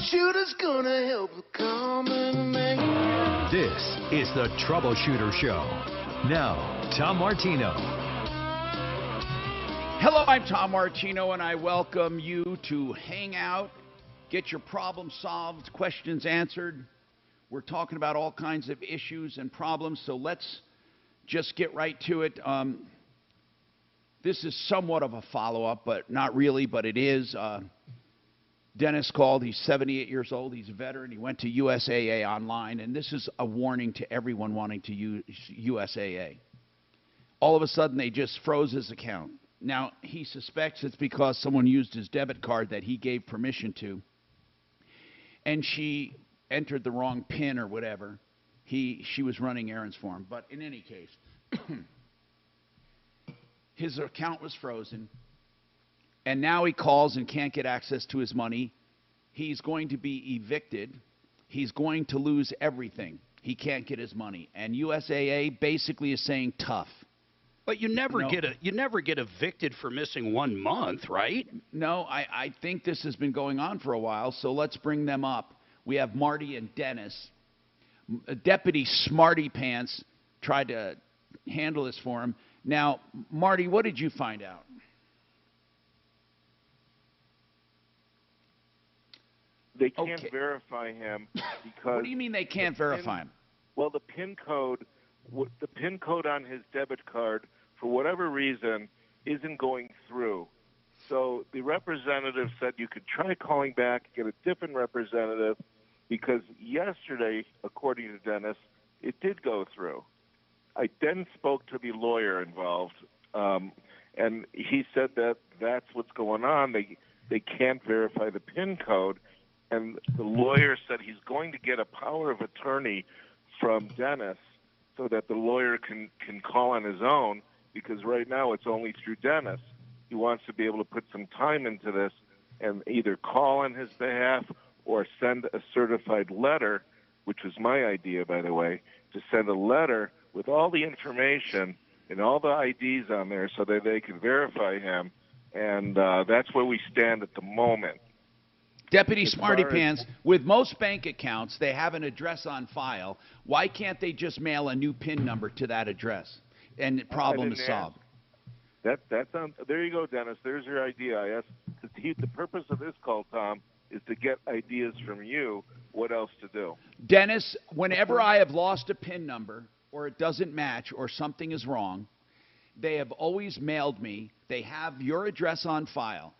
Troubleshooter's gonna help the common man. This is the Troubleshooter Show. Now, Tom Martino. Hello, I'm Tom Martino, and I welcome you to hang out, get your problems solved, questions answered. We're talking about all kinds of issues and problems, so let's just get right to it. This is somewhat of a follow-up, but not really, but it is. Dennis called. He's 78 years old. He's a veteran. He went to USAA online, and this is a warning to everyone wanting to use USAA. All of a sudden, they just froze his account. Now, he suspects it's because someone used his debit card that he gave permission to, and she entered the wrong PIN or whatever. She was running errands for him. But in any case, his account was frozen, and now he calls and can't get access to his money. He's going to be evicted. He's going to lose everything. He can't get his money. And USAA basically is saying tough. But you never get evicted for missing 1 month, right? No, I think this has been going on for a while, so let's bring them up. We have Marty and Dennis. Deputy Smarty Pants tried to handle this for him. Now, Marty, what did you find out? They can't verify him because... What do you mean they can't verify him? Well, the PIN code on his debit card, for whatever reason, isn't going through. So the representative said you could try calling back, get a different representative, because yesterday, according to Dennis, it did go through. I then spoke to the lawyer involved, and he said that that's what's going on. They can't verify the PIN code, and the lawyer said he's going to get a power of attorney from Dennis so that the lawyer can call on his own, because right now it's only through Dennis. He wants to be able to put some time into this and either call on his behalf or send a certified letter, which was my idea, by the way, to send a letter with all the information and all the IDs on there so that they can verify him. And that's where we stand at the moment. Deputy Smarty Pants, with most bank accounts, they have an address on file. Why can't they just mail a new PIN number to that address? And the problem is solved. That's on. There you go, Dennis. There's your idea. I asked. The purpose of this call, Tom, is to get ideas from you what else to do. Dennis, whenever I have lost a PIN number or it doesn't match or something is wrong, they have always mailed me. They have your address on file.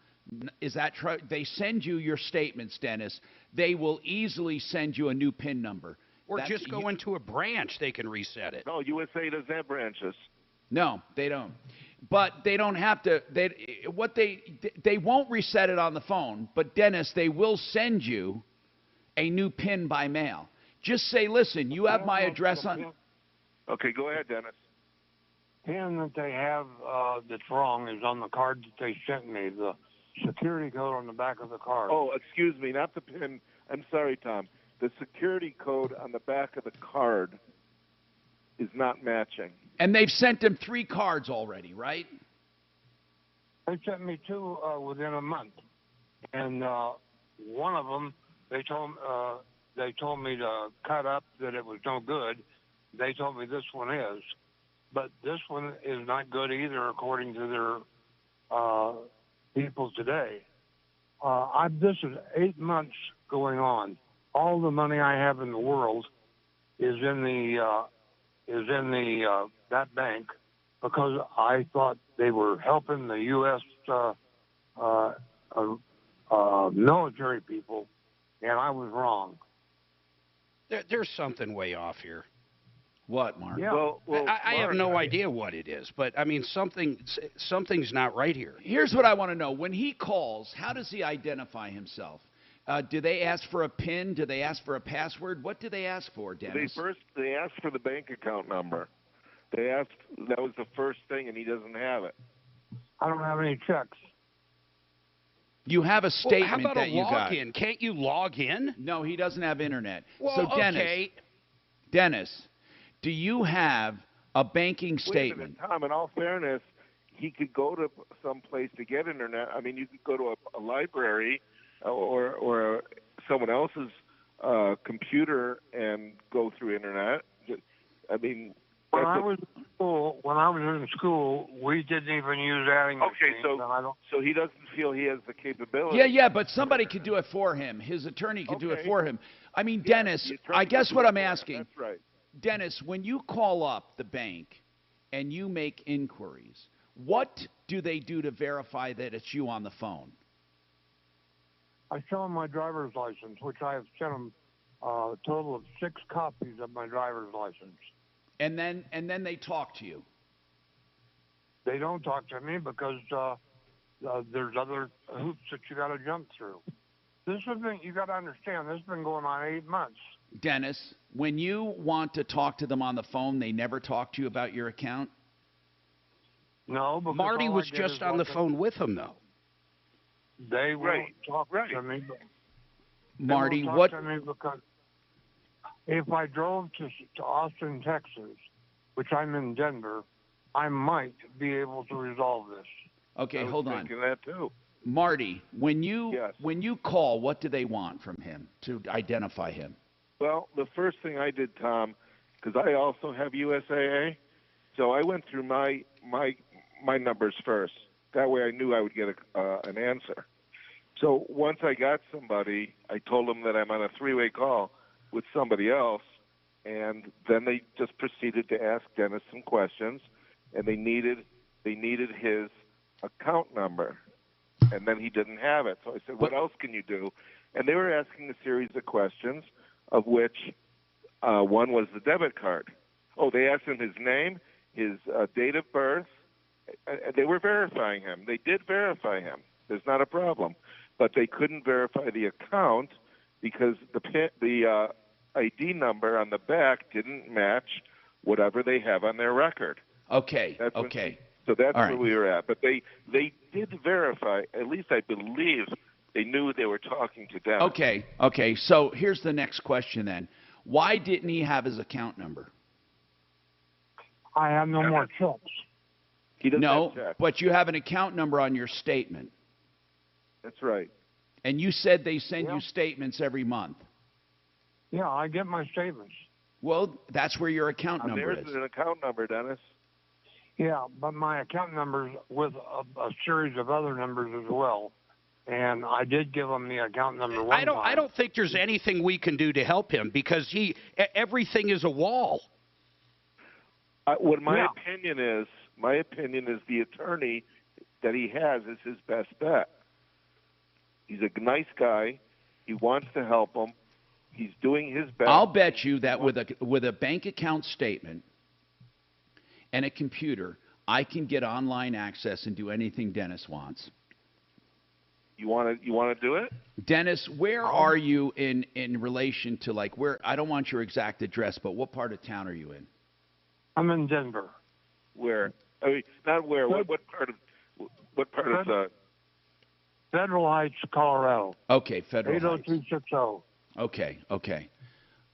Is that true? They send you your statements, Dennis. They will easily send you a new PIN number. Or just go into a branch. They can reset it. No, USA doesn't have branches. No, they don't. But they don't have to. They won't reset it on the phone. But Dennis, they will send you a new PIN by mail. Just say, listen, you have my address on. Okay, go ahead, Dennis. PIN that they have that's wrong is on the card that they sent me. The security code on the back of the card. Oh, excuse me, not the PIN. I'm sorry, Tom. The security code on the back of the card is not matching. And they've sent him 3 cards already, right? They sent me 2 within a month, and one of them they told me to cut up, that it was no good. They told me this one is, but this one is not good either, according to their people today. This is 8 months going on. All the money I have in the world is in that bank, because I thought they were helping the U.S. Military people, and I was wrong. There's something way off here. What, Mark? Yeah. Well, I have no idea what it is, but I mean something's not right here. Here's what I want to know. When he calls, how does he identify himself? Do they ask for a PIN? Do they ask for a password? What do they ask for, Dennis? They asked for the bank account number. That was the first thing, and he doesn't have it. I don't have any checks. You have a statement how about that a you got. login? Can't you log in? No, he doesn't have internet. Well, so Dennis, do you have a banking statement? Wait a minute, Tom, in all fairness, he could go to some place to get internet. I mean, you could go to a library or someone else's computer and go through internet. I mean, when I was in school, we didn't even use adding machines. So he doesn't feel he has the capability. Yeah, but somebody could do it for him. His attorney could do it for him. I mean, Dennis, I guess what I'm asking, that's right. Dennis, when you call up the bank and you make inquiries, what do they do to verify that it's you on the phone? I show them my driver's license, which I have sent them a total of 6 copies of my driver's license. And then they talk to you. They don't talk to me because there's other hoops that you got to jump through. This has been, you got to understand, this has been going on 8 months. Dennis, when you want to talk to them on the phone, they never talk to you about your account? No, because Marty was just on the phone with him, though. They won't talk to me. Marty, what? To me because if I drove to Austin, Texas, which I'm in Denver, I might be able to resolve this. Okay, hold on. Thinking that too. Marty, when you call, what do they want from him to identify him? Well, the first thing I did, Tom, because I also have USAA, so I went through my numbers first. That way I knew I would get an answer. So once I got somebody, I told them that I'm on a 3-way call with somebody else, and then they just proceeded to ask Dennis some questions, and they needed his account number, and then he didn't have it. So I said, what else can you do? And they were asking a series of questions, of which one was the debit card. Oh, they asked him his name, his date of birth. They were verifying him. They did verify him. There's not a problem. But they couldn't verify the account because the ID number on the back didn't match whatever they have on their record. Okay, So that's All right. where we were at. But they did verify, at least I believe they knew they were talking to Dennis. Okay. So here's the next question then. Why didn't he have his account number? I have no more checks. He doesn't No, have checks. but you have an account number on your statement. That's right. And you said they send you statements every month. Yeah, I get my statements. Well, that's where your account number There's is. an account number, Dennis. Yeah, but my account number's with a series of other numbers as well. And I did give him the account number one time. I don't think there's anything we can do to help him because everything is a wall. What my opinion is the attorney that he has is his best bet. He's a nice guy. He wants to help him. He's doing his best. I'll bet you that with a bank account statement and a computer, I can get online access and do anything Dennis wants. You want to do it? Dennis, where are you in relation to, like, where? I don't want your exact address, but what part of town are you in? I'm in Denver. Where? I mean, not where. What part of the? Federal Heights, Colorado. Okay, Federal Heights. 80260. Okay.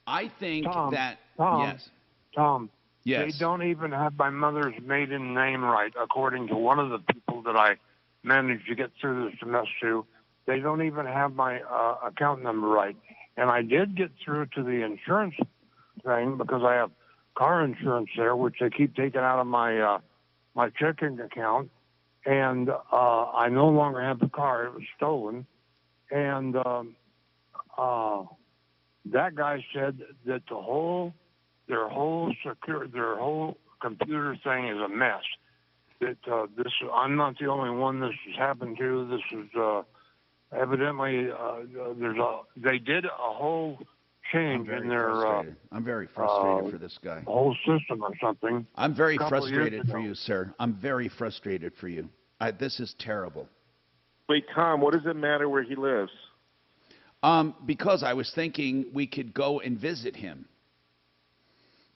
I think Tom, that yes. Tom. Yes. They don't even have my mother's maiden name right, according to one of the people that I managed to get through this mess to. They don't even have my account number right. And I did get through to the insurance thing because I have car insurance there, which they keep taking out of my my checking account. And I no longer have the car. It was stolen. And that guy said that their whole computer thing is a mess. That I'm not the only one this has happened to. This is evidently they did a whole change in their. I'm very frustrated for this guy. Whole system or something. I'm very frustrated for you, sir. I'm very frustrated for you. This is terrible. Wait, Tom, what does it matter where he lives? Because I was thinking we could go and visit him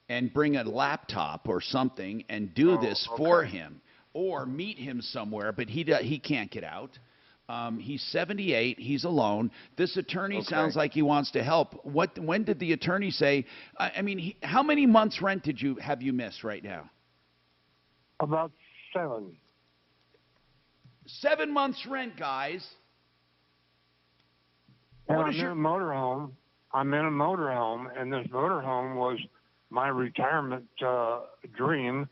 and bring a laptop or something and do this for him, or meet him somewhere, but he can't get out. He's 78. He's alone. This attorney sounds like he wants to help. When did the attorney say? I mean, how many months' rent have you missed right now? About 7. 7 months' rent, guys. And What I'm is in your a motorhome. I'm in a motorhome, and this motorhome was my retirement dream.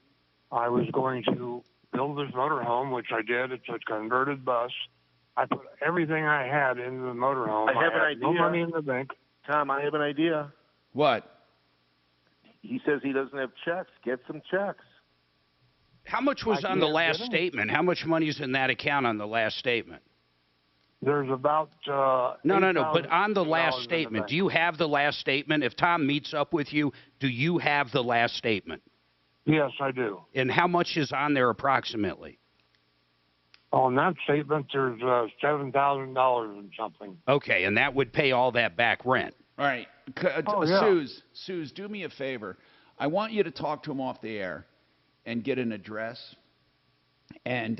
I was going to build this motorhome, which I did. It's a converted bus. I put everything I had into the motorhome. I have an had no idea. money in the bank. Tom, I have an idea. what? He says he doesn't have checks. Get some checks. How much was I on the can't last get 'em. statement? How much money's in that account on the last statement? There's about No. But on the last $8,000 statement, do you have the last statement? If Tom meets up with you, do you have the last statement? Yes, I do. And how much is on there approximately? On that statement, there's $7,000 and something. Okay, and that would pay all that back rent. All right, Oh, yeah. Suze, do me a favor. I want you to talk to him off the air and get an address, and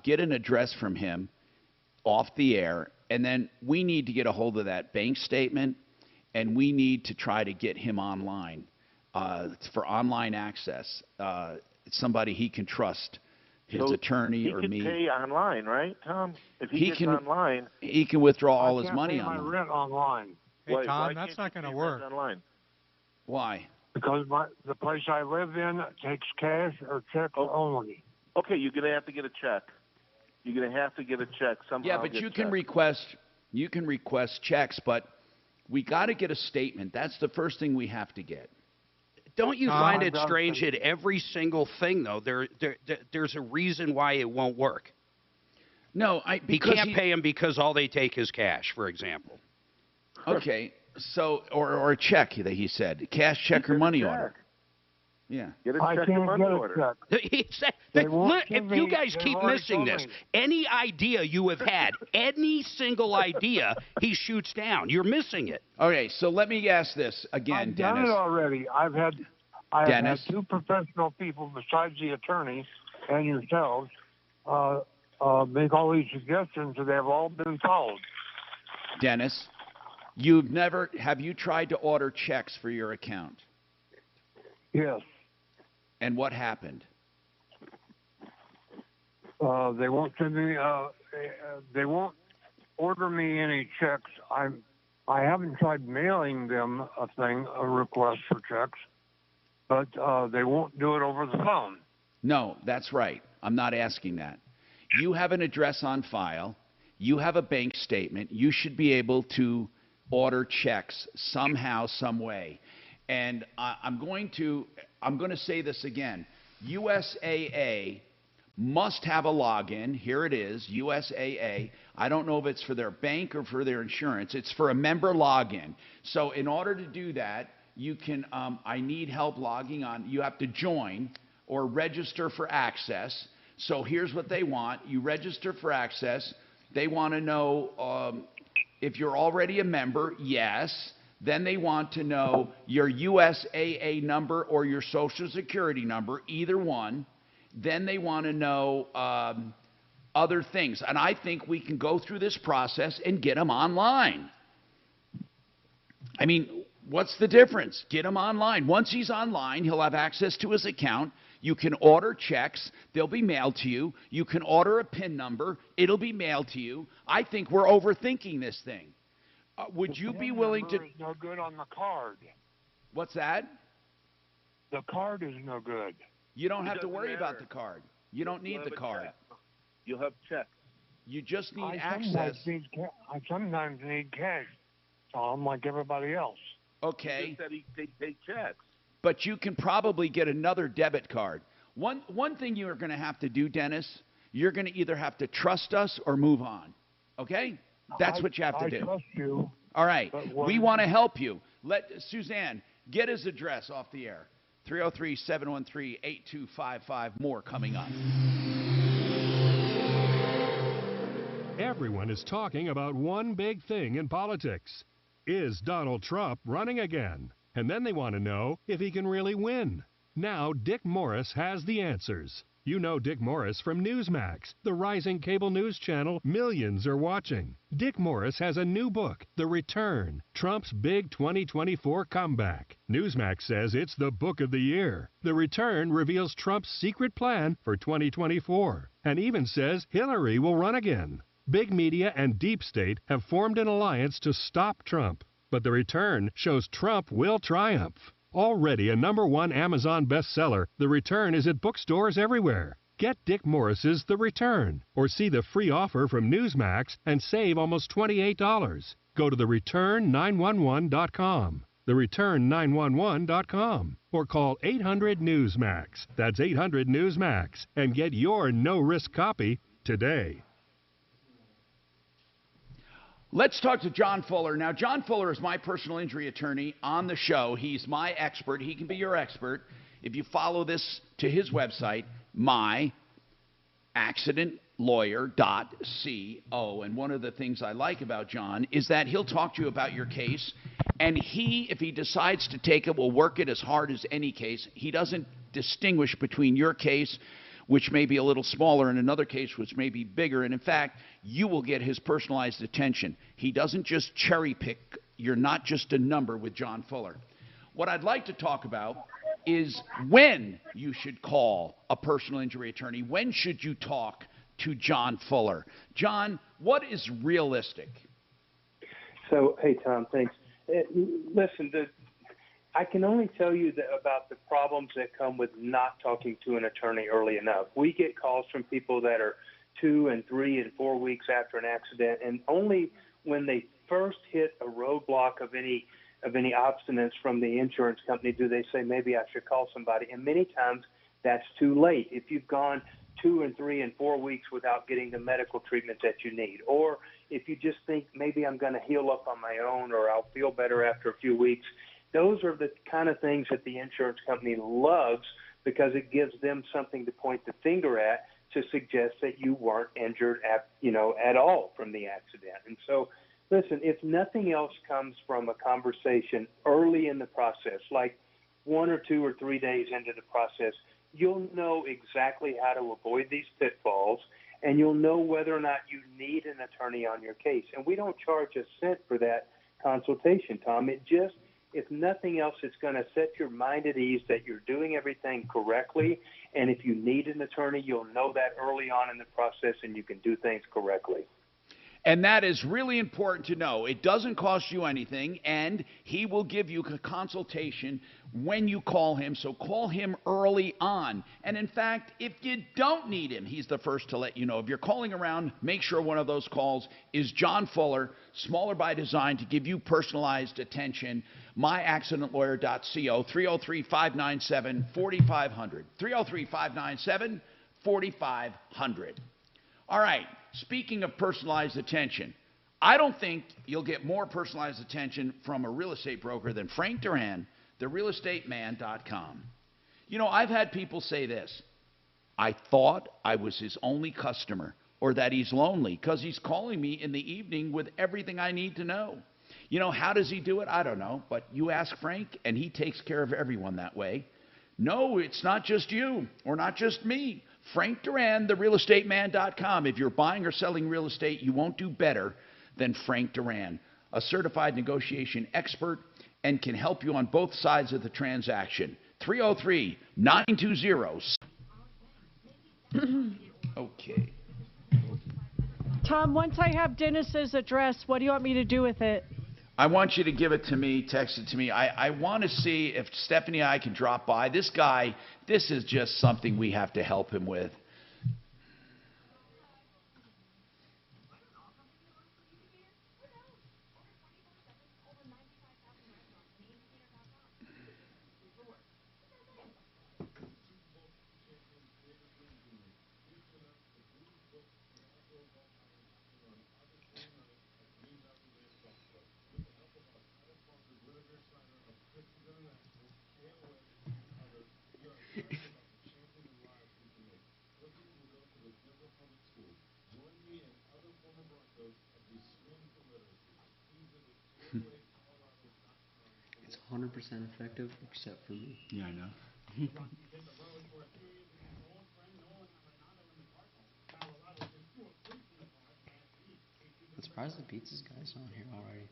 get an address from him off the air, and then we need to get a hold of that bank statement, and we need to try to get him online for online access. Somebody he can trust, his So attorney he or can me. pay online, right, Tom? If he, He gets can- online, He can withdraw all I his can't money pay my online. rent online Hey, why Tom, can't that's you not pay going to rent work. online? Why? because the place I live in takes cash or checks only. Okay, you're going to have to get a check. You're going to have to get a check somehow. Yeah, but get you can checks. request checks, but we got to get a statement. That's the first thing we have to get. Don't you Tom, find I've it got strange some- that every single thing, though, there's a reason why it won't work? No, He because can't pay him because all they take is cash, for example. Okay, so or a check that he said, cash check or Get a money check. order. Yeah. Get a I check or can't money get a order. check. He said- They won't look, give if you me- guys they've keep already missing told this, me. any idea you have had, any single idea, he shoots down. You're missing it. Okay, so let me ask this again, I've done Dennis. it already. I have had Dennis? 2 professional people besides the attorney and yourselves make all these suggestions, and they've all been followed. Dennis, have you tried to order checks for your account? Yes. And what happened? They won't send me. They won't order me any checks. I haven't tried mailing them a request for checks, but they won't do it over the phone. No, that's right. I'm not asking that. You have an address on file. You have a bank statement. You should be able to order checks somehow, some way. And I'm going to say this again. USAA must have a login. Here it is, USAA. I don't know if it's for their bank or for their insurance. It's for a member login. So in order to do that, you can, I need help logging on. You have to join or register for access. So here's what they want. You register for access. They want to know if you're already a member, yes. Then they want to know your USAA number or your Social Security number, either one. Then they want to know other things. And I think we can go through this process and get them online. I mean, what's the difference? Get him online. Once he's online, he'll have access to his account. You can order checks. They'll be mailed to you. You can order a PIN number. It'll be mailed to you. I think we're overthinking this thing. Would you be willing to... The PIN number is no good on the card. What's that? The card is no good. You don't have to doesn't worry about matter. the card. You don't need You'll the have a card. check. You'll have checks. You just need I access. sometimes need cash, Tom, like everybody else. He Okay, just said he take checks. but you can probably get another debit card. One thing you're going to have to do, Dennis, you're going to either have to trust us or move on. Okay? That's what you have to I do. trust you. All right. But We when- want to help you. Let Suzanne get his address off the air. 303-713-8255. More coming up. Everyone is talking about one big thing in politics. Is Donald Trump running again? And then they want to know if he can really win. Now Dick Morris has the answers. You know Dick Morris from Newsmax, the rising cable news channel millions are watching. Dick Morris has a new book, The Return, Trump's big 2024 comeback. Newsmax says it's the book of the year. The Return reveals Trump's secret plan for 2024 and even says Hillary will run again. Big media and deep state have formed an alliance to stop Trump. But the return shows Trump will triumph. Already a #1 Amazon bestseller, The Return is at bookstores everywhere. Get Dick Morris's The Return or see the free offer from Newsmax and save almost $28. Go to thereturn911.com, thereturn911.com, or call 800-NEWSMAX. That's 800-NEWSMAX, and get your no-risk copy today. Let's talk to John Fuller. Now, John Fuller is my personal injury attorney on the show. He's my expert. He can be your expert if you follow this to his website, myaccidentlawyer.co. And one of the things I like about John is that he'll talk to you about your case, and if he decides to take it, will work it as hard as any case. He doesn't distinguish between your case, which may be a little smaller, and another case which may be bigger. And in fact, you will get his personalized attention. He doesn't just cherry pick. You're not just a number with John Fuller. What I'd like to talk about is when you should call a personal injury attorney. When should you talk to John Fuller? John, what is realistic? So, hey, Tom, thanks. Listen, I can only tell you about the problems that come with not talking to an attorney early enough. We get calls from people that are 2 and 3 and 4 weeks after an accident, and only when they first hit a roadblock of any obstinance from the insurance company do they say, maybe I should call somebody. And many times that's too late. If you've gone 2 and 3 and 4 weeks without getting the medical treatment that you need, or if you just think maybe I'm going to heal up on my own or I'll feel better after a few weeks, those are the kind of things that the insurance company loves because it gives them something to point the finger at to suggest that you weren't injured at all from the accident. And so, listen, if nothing else comes from a conversation early in the process, like 1 or 2 or 3 days into the process, you'll know exactly how to avoid these pitfalls, and you'll know whether or not you need an attorney on your case. And we don't charge a cent for that consultation, Tom. It just, if nothing else, it's going to set your mind at ease that you're doing everything correctly. And if you need an attorney, you'll know that early on in the process and you can do things correctly. And that is really important to know. It doesn't cost you anything, and he will give you a consultation when you call him, so call him early on. And in fact, if you don't need him, he's the first to let you know. If you're calling around, make sure one of those calls is John Fuller, smaller by design, to give you personalized attention. myaccidentlawyer.co, 303-597-4500, 303-597-4500. All right, speaking of personalized attention, I don't think you'll get more personalized attention from a real estate broker than Frank Duran, therealestateman.com. You know, I've had people say this: I thought I was his only customer, or that he's lonely because he's calling me in the evening with everything I need to know. You know, how does he do it? I don't know, but you ask Frank, and he takes care of everyone that way. No, it's not just you, or not just me. Frank Duran, therealestateman.com. If you're buying or selling real estate, you won't do better than Frank Duran, a certified negotiation expert, and can help you on both sides of the transaction. 303-920. Okay. Tom, once I have Dennis's address, what do you want me to do with it? I want you to give it to me, text it to me. I want to see if Stephanie and I can drop by. This guy, this is just something we have to help him with. It's 100% effective, except for me. Yeah, I know. I'm surprised the pizzas guy's not here already.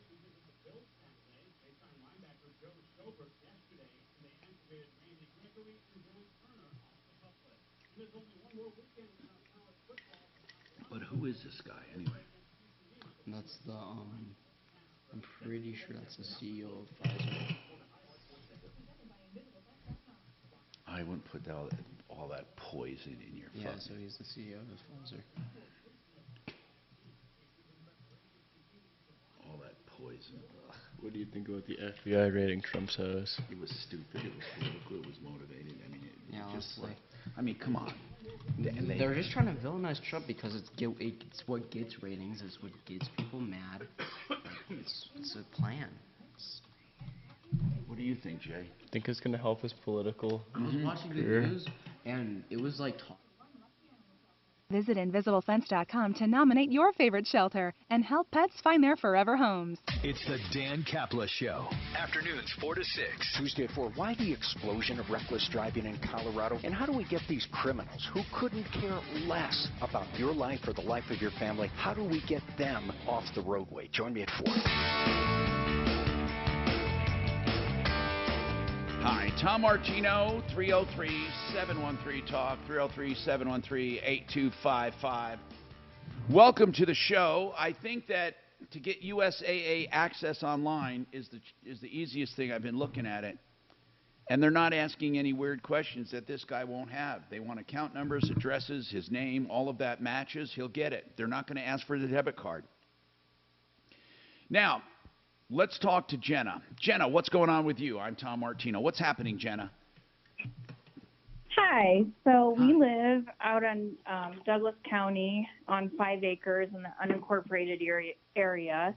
But who is this guy anyway? That's the I'm pretty sure that's the CEO of Pfizer. I wouldn't put all that poison in your Yeah, fucking... so he's the CEO of Pfizer. All that poison. Ugh. What do you think about the FBI rating Trump's house? It was stupid. It was political. It was motivated. I mean, Yeah, just honestly. like... I mean, come on. They're just trying to villainize Trump because it's what gets ratings. It's what gets people mad. It's a plan. What do you think, Jay? Think it's going to help his political I was watching the career? news, and it was like... Visit InvisibleFence.com to nominate your favorite shelter and help pets find their forever homes. It's the Dan Kapla Show. Afternoons 4 to 6. Tuesday at 4, why the explosion of reckless driving in Colorado? And how do we get these criminals who couldn't care less about your life or the life of your family? How do we get them off the roadway? Join me at 4. Hi, Tom Martino, 303-713-TALK, 303-713-8255. Welcome to the show. I think that to get USAA access online is the easiest thing. I've been looking at it. And they're not asking any weird questions that this guy won't have. They want account numbers, addresses, his name, all of that matches. He'll get it. They're not going to ask for the debit card. Now, let's talk to Jenna. Jenna, what's going on with you? I'm Tom Martino. What's happening, Jenna? Hi. So we live out in Douglas County on 5 acres in the unincorporated area.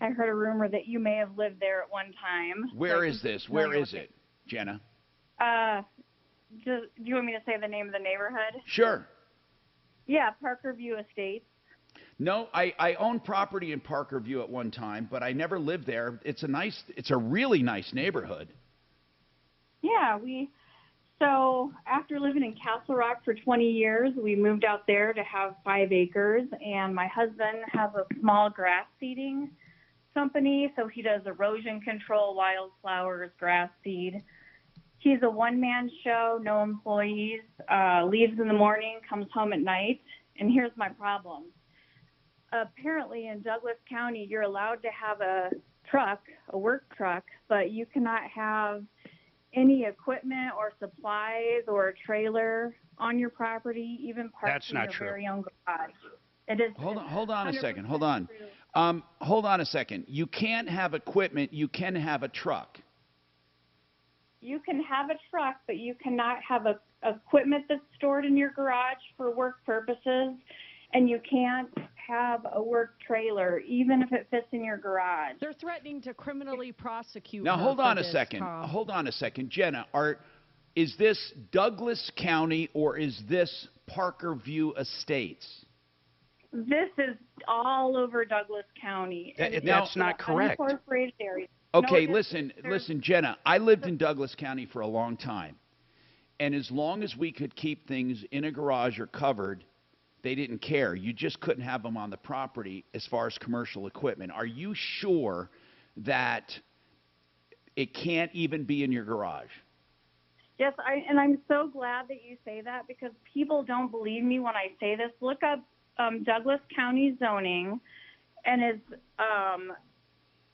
I heard a rumor that you may have lived there at one time. Where is this? Where is it, Jenna? Do you want me to say the name of the neighborhood? Sure. Yeah, Parker View Estates. No, I owned property in Parker View at one time, but I never lived there. It's a really nice neighborhood. Yeah, so after living in Castle Rock for 20 years, we moved out there to have 5 acres, and my husband has a small grass seeding company, so he does erosion control, wildflowers, grass seed. He's a one-man show, no employees, leaves in the morning, comes home at night, and here's my problem. Apparently in Douglas County, you're allowed to have a truck, a work truck, but you cannot have any equipment or supplies or a trailer on your property, even parked in your very own garage. It is. Hold on a second. Hold on. Hold on a second. You can't have equipment. You can have a truck. You can have a truck, but you cannot have equipment that's stored in your garage for work purposes, and you can't have a work trailer, even if it fits in your garage. They're threatening to criminally prosecute. Now, her hold for on a this, second. Tom. Hold on a second. Jenna, is this Douglas County or is this Parker View Estates? This is all over Douglas County. That's not correct. Unincorporated area. Okay, No, listen, Jenna. I lived in Douglas County for a long time. And as long as we could keep things in a garage or covered, they didn't care. You just couldn't have them on the property as far as commercial equipment. Are you sure that it can't even be in your garage? Yes, and I'm so glad that you say that because people don't believe me when I say this. Look up Douglas County zoning, and it's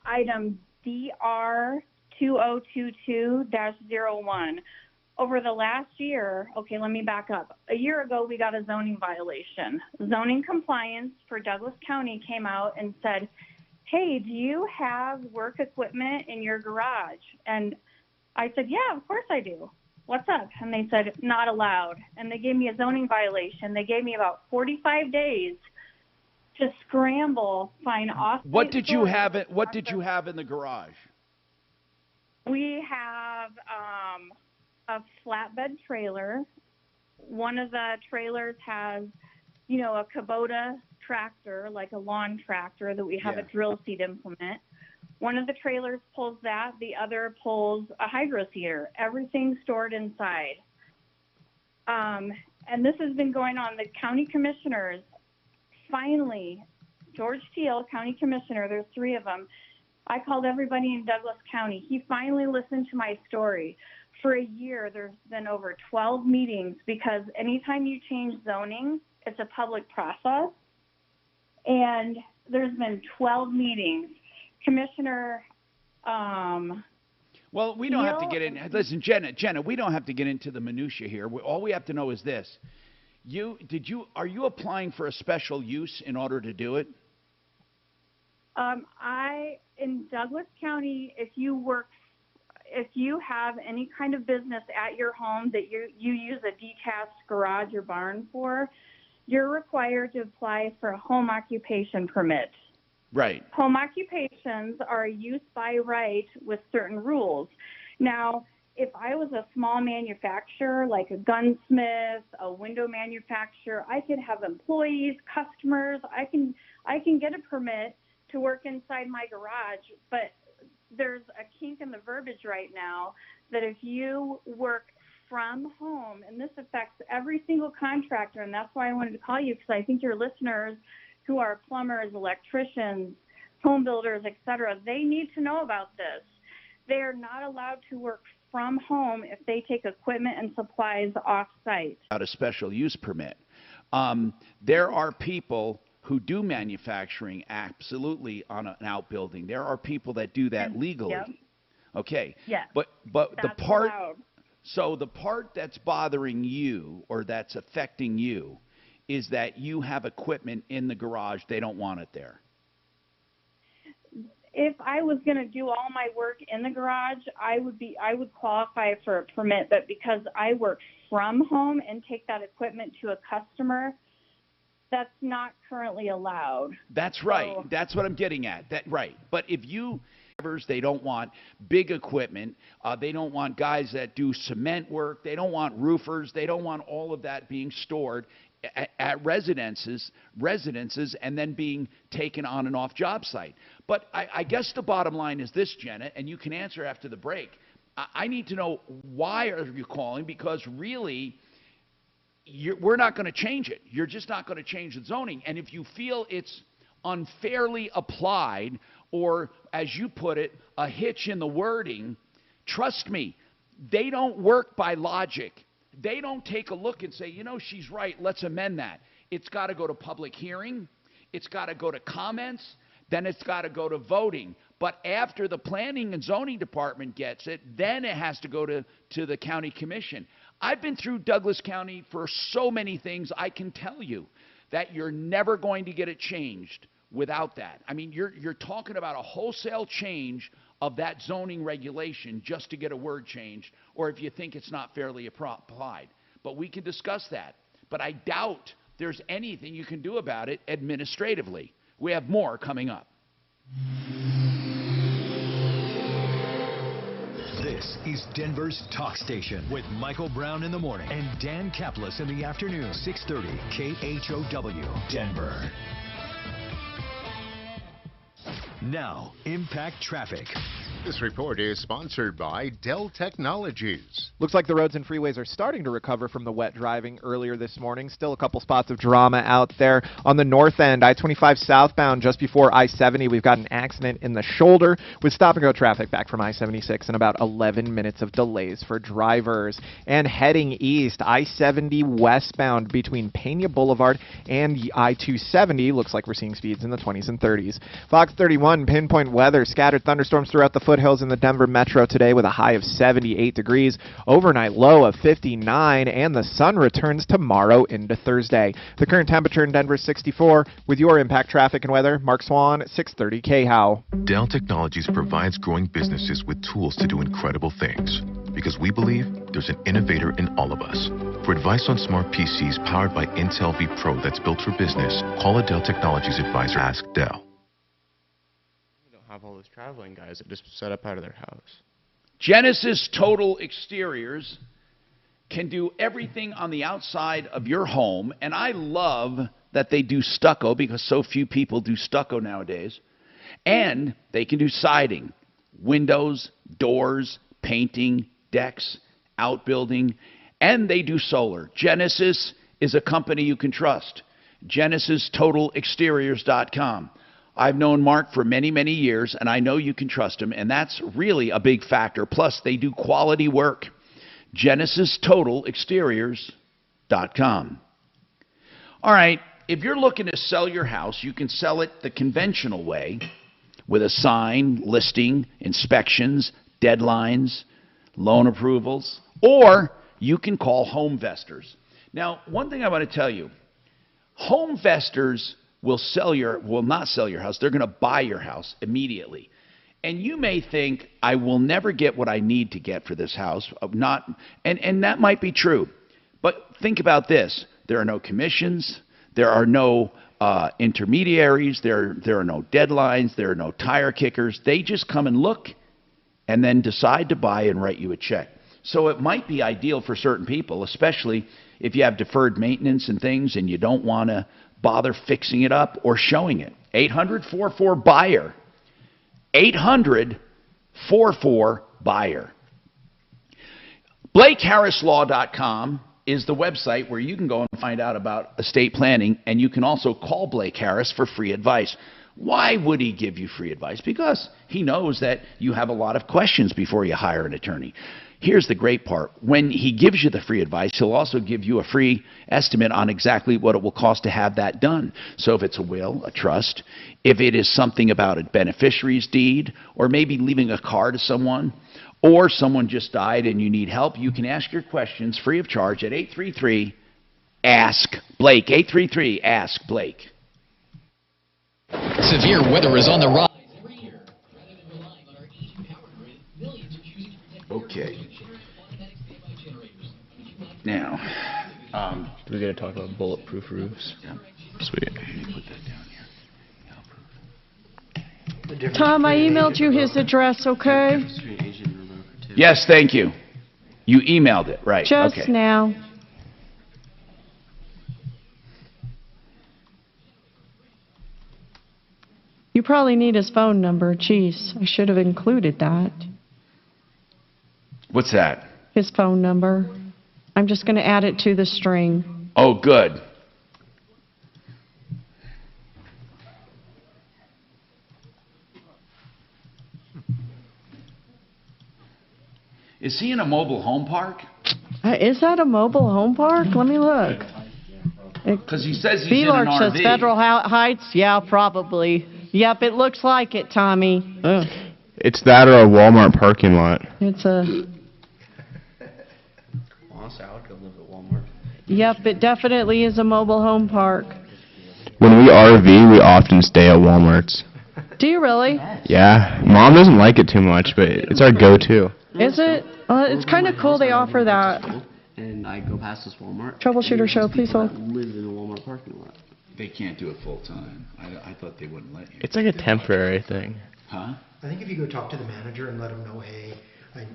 item DR 2022-01. Over the last year, okay, let me back up. A year ago, we got a zoning violation. Zoning compliance for Douglas County came out and said, hey, do you have work equipment in your garage? And I said, yeah, of course I do. What's up? And they said, not allowed. And they gave me a zoning violation. They gave me about 45 days to scramble, find off. What did you have in the garage? We have a flatbed trailer. One of the trailers has, a Kubota tractor, like a lawn tractor that we have a drill seat implement. One of the trailers pulls that. The other pulls a hydro seeder. Everything's stored inside. And this has been going on. The county commissioners, finally, George Teal, county commissioner, there's 3 of them. I called everybody in Douglas County. He finally listened to my story. For a year, there's been over 12 meetings because anytime you change zoning, it's a public process. And there's been 12 meetings. Commissioner, well, we don't have to get in. Listen, Jenna, we don't have to get into the minutia here. All we have to know is this: are you applying for a special use in order to do it? In Douglas County, if you have any kind of business at your home that you use a detached garage or barn for, you're required to apply for a home occupation permit. Right. Home occupations are a use by right with certain rules. Now, if I was a small manufacturer, like a gunsmith, a window manufacturer, I could have employees, customers. I can get a permit to work inside my garage, but there's a kink in the verbiage right now that if you work from home, and this affects every single contractor, and that's why I wanted to call you, because I think your listeners who are plumbers, electricians, home builders, etc., they need to know about this. They are not allowed to work from home if they take equipment and supplies off-site. Without a special use permit. There are people who do manufacturing absolutely on an outbuilding. There are people that do that legally. Yep. Okay. Yes. But the That's part allowed. So the part that's bothering you or that's affecting you is that you have equipment in the garage, they don't want it there. If I was going to do all my work in the garage, I would qualify for a permit, but because I work from home and take that equipment to a customer, that's not currently allowed. That's right. So, That's what I'm getting at. Right. But if they don't want big equipment. They don't want guys that do cement work. They don't want roofers. They don't want all of that being stored at residences and then being taken on and off job site. But I guess the bottom line is this, Jenna, and you can answer after the break. I need to know, why are you calling? Because really, we're not going to change it. You're just not going to change the zoning. And if you feel it's unfairly applied, or as you put it, a hitch in the wording, trust me, they don't work by logic. They don't take a look and say, you know, she's right, let's amend that. It's got to go to public hearing. It's got to go to comments. Then it's got to go to voting. But after the planning and zoning department gets it, then it has to go to the county commission. I've been through Douglas County for so many things. I can tell you that you're never going to get it changed without that. I mean, you're talking about a wholesale change of that zoning regulation just to get a word changed, or if you think it's not fairly applied. But we can discuss that. But I doubt there's anything you can do about it administratively. We have more coming up. This is Denver's Talk Station with Michael Brown in the morning and Dan Kaplis in the afternoon. 630 KHOW, Denver. Now, Impact Traffic. This report is sponsored by Dell Technologies. Looks like the roads and freeways are starting to recover from the wet driving earlier this morning. Still a couple spots of drama out there. On the north end, I-25 southbound just before I-70, we've got an accident in the shoulder with stop-and-go traffic back from I-76 and about 11 minutes of delays for drivers. And heading east, I-70 westbound between Pena Boulevard and I-270. Looks like we're seeing speeds in the 20s and 30s. Fox 31, pinpoint weather, scattered thunderstorms throughout the foothills in the Denver metro today with a high of 78 degrees, overnight low of 59, and the sun returns tomorrow into Thursday. The current temperature in Denver is 64. With your Impact Traffic and Weather, Mark Swan, 630 KHOW. Dell Technologies provides growing businesses with tools to do incredible things, because we believe there's an innovator in all of us. For advice on smart PCs powered by Intel V Pro that's built for business, call a Dell Technologies advisor. Ask Dell. Have all those traveling guys that just set up out of their house. Genesis Total Exteriors can do everything on the outside of your home, and I love that they do stucco because so few people do stucco nowadays. And they can do siding, windows, doors, painting, decks, outbuilding, and they do solar. Genesis is a company you can trust. GenesisTotalExteriors.com. I've known Mark for many, many years, and I know you can trust him, and that's really a big factor. Plus, they do quality work. GenesisTotalExteriors.com. All right, if you're looking to sell your house, you can sell it the conventional way with a sign, listing, inspections, deadlines, loan approvals, or you can call home investors. Now, one thing I want to tell you, home investors will not sell your house. They're going to buy your house immediately. And you may think, I will never get what I need to get for this house. And that might be true. But think about this. There are no commissions. There are no intermediaries. There are no deadlines. There are no tire kickers. They just come and look and then decide to buy and write you a check. So it might be ideal for certain people, especially if you have deferred maintenance and things and you don't want to bother fixing it up or showing it. 800-44-BUYER. 800-44-BUYER. BlakeHarrisLaw.com is the website where you can go and find out about estate planning, and you can also call Blake Harris for free advice. Why would he give you free advice? Because he knows that you have a lot of questions before you hire an attorney. Here's the great part. When he gives you the free advice, he'll also give you a free estimate on exactly what it will cost to have that done. So if it's a will, a trust, if it is something about a beneficiary's deed, or maybe leaving a car to someone, or someone just died and you need help, you can ask your questions free of charge at 833-ASK-BLAKE. 833-ASK-BLAKE. Severe weather is on the rise. Okay. Now, we're going to talk about bulletproof roofs. Yeah. Sweet. Let me put that down here. Tom, I emailed you his address, okay? Yes, thank you. You emailed it, right? Just okay. now. You probably need his phone number. Jeez, I should have included that. What's that? His phone number. I'm just going to add it to the string. Oh, good. Is he in a mobile home park? Is that a mobile home park? Let me look. Because he says he's B-Lark in an says RV. Federal Heights. Yeah, probably. Yep, it looks like it, Tommy. Ugh. It's that or a Walmart parking lot. It's a... Honestly, I would go live at Walmart. Yep, it definitely is a mobile home park. When we RV, we often stay at Walmart's. Do you really? Yeah. Mom doesn't like it too much, but it's our go-to. Is it? It's kind of cool they offer that. And I go past this Walmart. Troubleshooter show, please hold. Live in a Walmart parking lot. They can't do it full time. I thought they wouldn't let you. It's like a temporary thing. Huh? I think if you go talk to the manager and let him know, hey,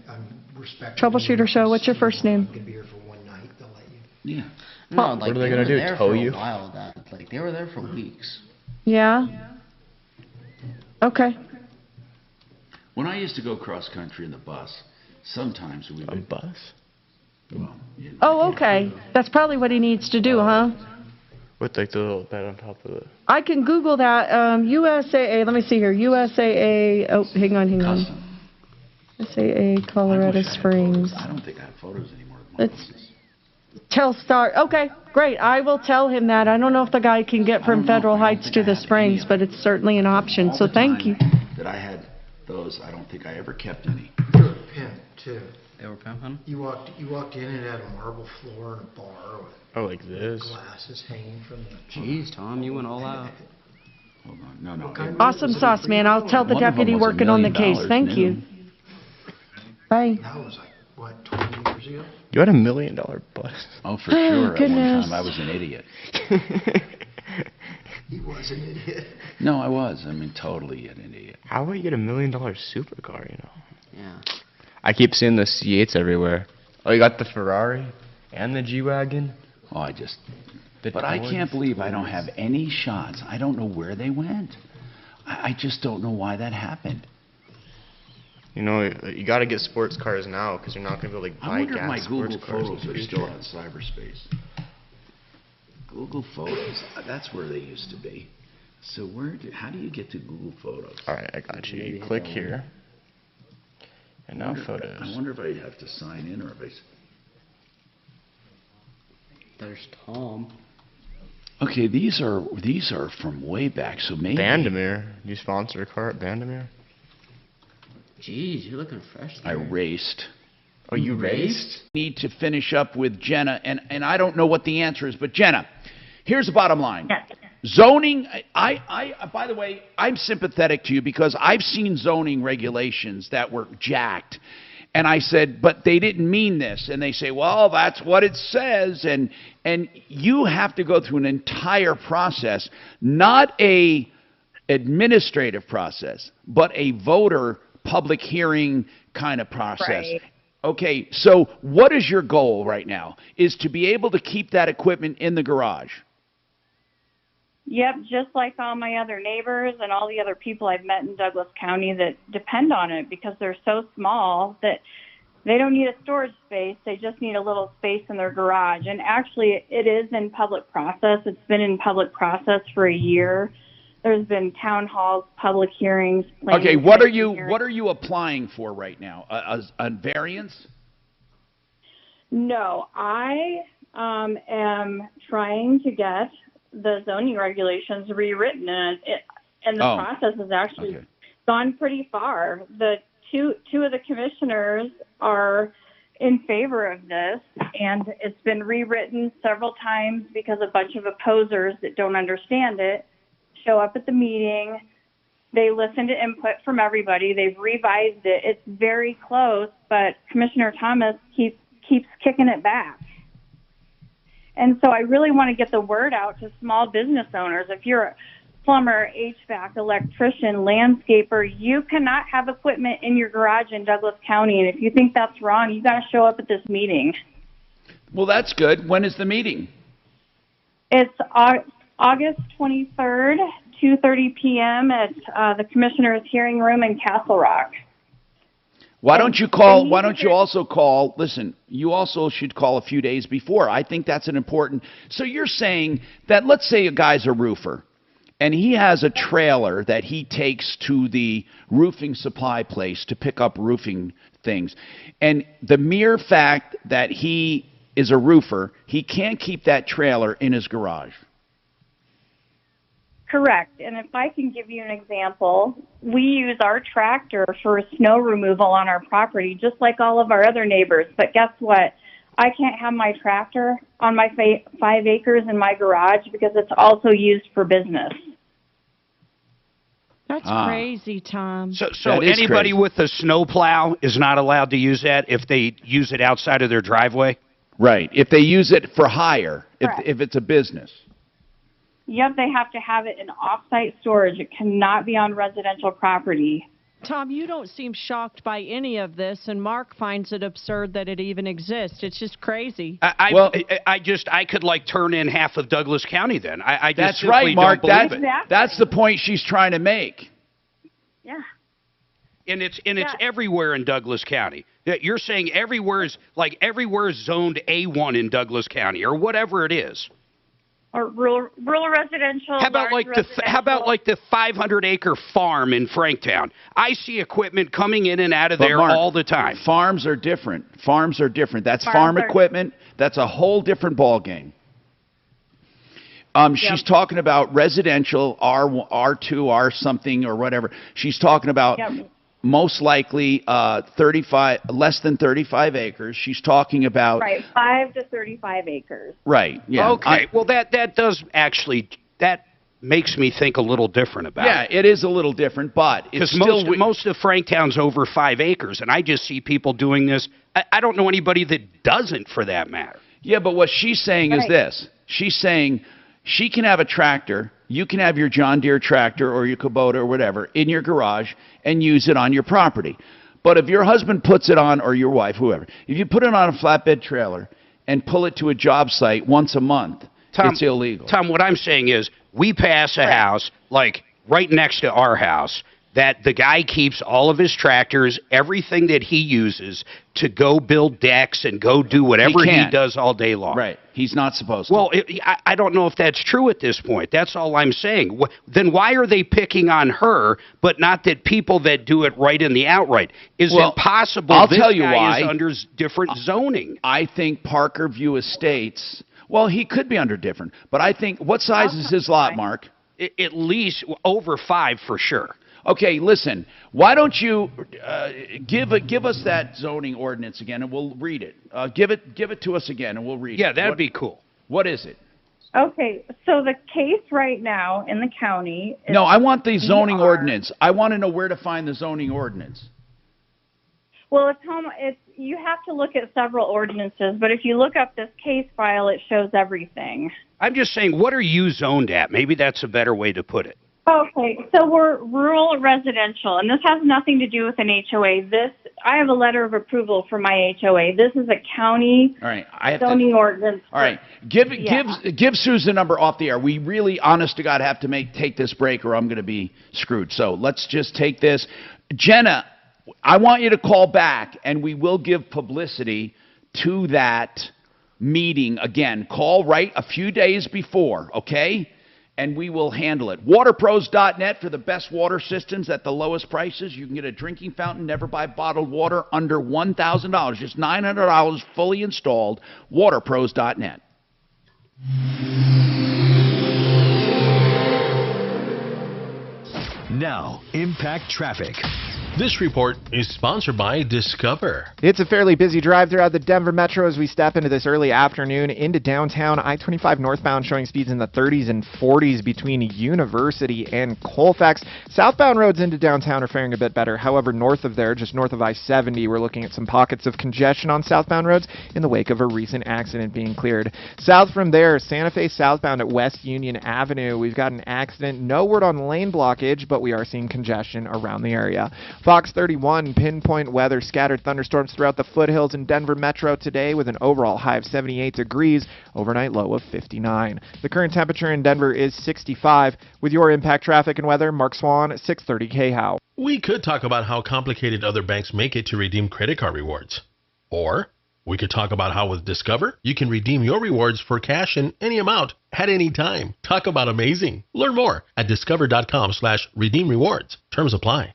I'm respectful. Troubleshooter show, what's your first name? I'm gonna be here for one night. They'll let you. Yeah. No, What like are they gonna do, there tow for you? A while, like they were there for weeks. Yeah? Okay. When I used to go cross country in the bus, sometimes we would. A bus? Well, you know, Oh, okay. That's probably what he needs to do, huh? With like the little bed on top of it. I can Google that. USAA, let me see here. USAA, oh, hang on. custom. USAA, Colorado Springs. I don't think I have photos anymore. Let's Telstar. Okay, great. I will tell him that. I don't know if the guy can get from Federal Heights to the Springs, but it's certainly an option, so thank you. That I had those, I don't think I ever kept any. You're a pimp too. They were pimping? You walked in and had a marble floor and a bar with Oh, like this? glasses hanging from the. Jeez, Tom, you went all out. Hold on. No. Awesome sauce, man. I'll tell the One of them deputy was $1 working on the million case. Thank new. you. Bye. That was like, what, 20 years ago? You had $1 million bus. Oh, for sure. At one goodness. time, I was an idiot. He was an idiot. No, I was. I mean, totally an idiot. How would you get $1 million supercar, you know? Yeah. I keep seeing the C8s everywhere. Oh, you got the Ferrari and the G-Wagon? Oh, I just. The But I Taurus? can't believe I don't have any shots. I don't know where they went. I just don't know why that happened. You know, you got to get sports cars now because you're not going to be able to I buy wonder if gas my sports Google cars in Photos the are future. still on cyberspace. Google Photos. That's where they used to be. So how do you get to Google Photos? All right, I got you. You click here. And now photos. I wonder if I have to sign in or if I. There's Tom. Okay, these are from way back, so maybe. Vandermeer. Do you sponsor a car at Vandermeer? Jeez, you're looking fresh I there. raced. Oh, you raced? Need to finish up with Jenna, and I don't know what the answer is, but Jenna, here's the bottom line. Zoning, by the way, I'm sympathetic to you because I've seen zoning regulations that were jacked. And I said, but they didn't mean this. And they say, well, that's what it says. And you have to go through an entire process, not a administrative process, but a voter public hearing kind of process. Right. Okay, so what is your goal right now? Is to be able to keep that equipment in the garage? Yep, just like all my other neighbors and all the other people I've met in Douglas County that depend on it because they're so small that they don't need a storage space. They just need a little space in their garage. And actually, it is in public process. It's been in public process for a year. There's been town halls, public hearings. Okay, what are you applying for right now? A variance? No, I am trying to get the zoning regulations rewritten, and the process has actually gone pretty far. The two of the commissioners are in favor of this, and it's been rewritten several times because a bunch of opposers that don't understand it show up at the meeting. They listen to input from everybody. They've revised it. It's very close, but Commissioner Thomas keeps kicking it back. And so I really want to get the word out to small business owners. If you're a plumber, HVAC, electrician, landscaper, you cannot have equipment in your garage in Douglas County. And if you think that's wrong, you got to show up at this meeting. Well, that's good. When is the meeting? It's August 23rd, 2:30 p.m. at the Commissioner's Hearing Room in Castle Rock. Why don't you call? Why don't you also call? Listen, you also should call a few days before. I think that's an important. So you're saying that, let's say a guy's a roofer, and he has a trailer that he takes to the roofing supply place to pick up roofing things, and the mere fact that he is a roofer, he can't keep that trailer in his garage. Correct. And if I can give you an example, we use our tractor for snow removal on our property, just like all of our other neighbors. But guess what? I can't have my tractor on my 5 acres in my garage because it's also used for business. That's crazy, Tom. So anybody with a snowplow is not allowed to use that if they use it outside of their driveway? Right. If they use it for hire, if it's a business. Yep, they have to have it in off-site storage. It cannot be on residential property. Tom, you don't seem shocked by any of this, and Mark finds it absurd that it even exists. It's just crazy. I could like turn in half of Douglas County then. I just That's simply right, Mark. don't believe it. That's the point she's trying to make. Yeah. And it's everywhere in Douglas County. You're saying everywhere's zoned A1 in Douglas County or whatever it is. Or rural residential. How about like the 500-acre farm in Franktown? I see equipment coming in and out of there Mark, all the time. Farms are different. Farms are different. That's farm equipment. That's a whole different ballgame. She's talking about residential R2, R something or whatever. She's talking about most likely less than 35 acres. She's talking about 5 to 35 acres. Right. Yeah. Okay. Well, that does actually makes me think a little different about it. Yeah, it is a little different, but it's still most of Franktown's over 5 acres, and I just see people doing this. I don't know anybody that doesn't, for that matter. Yeah, but what she's saying is this. She's saying she can have a tractor. You can have your John Deere tractor or your Kubota or whatever in your garage and use it on your property. But if your husband puts it on, or your wife, whoever, if you put it on a flatbed trailer and pull it to a job site once a month, it's illegal. Tom, what I'm saying is we pass a house like right next to our house that the guy keeps all of his tractors, everything that he uses to go build decks and go do whatever he does all day long. Right. He's not supposed to. Well, I don't know if that's true at this point. That's all I'm saying. Then why are they picking on her, but not that people that do it right in the outright? Is it possible I'll this tell you guy why. is under different zoning? I think Parker View Estates Well, he could be under different, but I think, what size is his lot, Mark? At least over 5 for sure. Okay, listen, why don't you give us that zoning ordinance again, and we'll read it. Give it to us again, and we'll read it. Yeah, that'd be cool. What is it? Okay, so the case right now in the county is... No, I want the zoning ordinance. I want to know where to find the zoning ordinance. Well, you have to look at several ordinances, but if you look up this case file, it shows everything. I'm just saying, what are you zoned at? Maybe that's a better way to put it. Okay, so we're rural residential, and this has nothing to do with an HOA. I have a letter of approval for my HOA. This is a county zoning ordinance. All right, give Susan the number off the air. We really, honest to God, have to take this break, or I'm going to be screwed. So let's just take this. Jenna, I want you to call back, and we will give publicity to that meeting again. Call right a few days before, okay? And we will handle it. Waterpros.net for the best water systems at the lowest prices. You can get a drinking fountain, never buy bottled water, under $1,000. Just $900 fully installed. Waterpros.net. Now, Impact Traffic. This report is sponsored by Discover. It's a fairly busy drive throughout the Denver Metro as we step into this early afternoon into downtown. I-25 northbound showing speeds in the 30s and 40s between University and Colfax. Southbound roads into downtown are faring a bit better. However, north of there, just north of I-70, we're looking at some pockets of congestion on southbound roads in the wake of a recent accident being cleared. South from there, Santa Fe southbound at West Union Avenue. We've got an accident. No word on lane blockage, but we are seeing congestion around the area. Fox 31, pinpoint weather, scattered thunderstorms throughout the foothills in Denver Metro today with an overall high of 78 degrees, overnight low of 59. The current temperature in Denver is 65. With your Impact Traffic and Weather, Mark Swan, 630 KHOW. We could talk about how complicated other banks make it to redeem credit card rewards. Or we could talk about how with Discover, you can redeem your rewards for cash in any amount at any time. Talk about amazing. Learn more at discover.com/redeem rewards. Terms apply.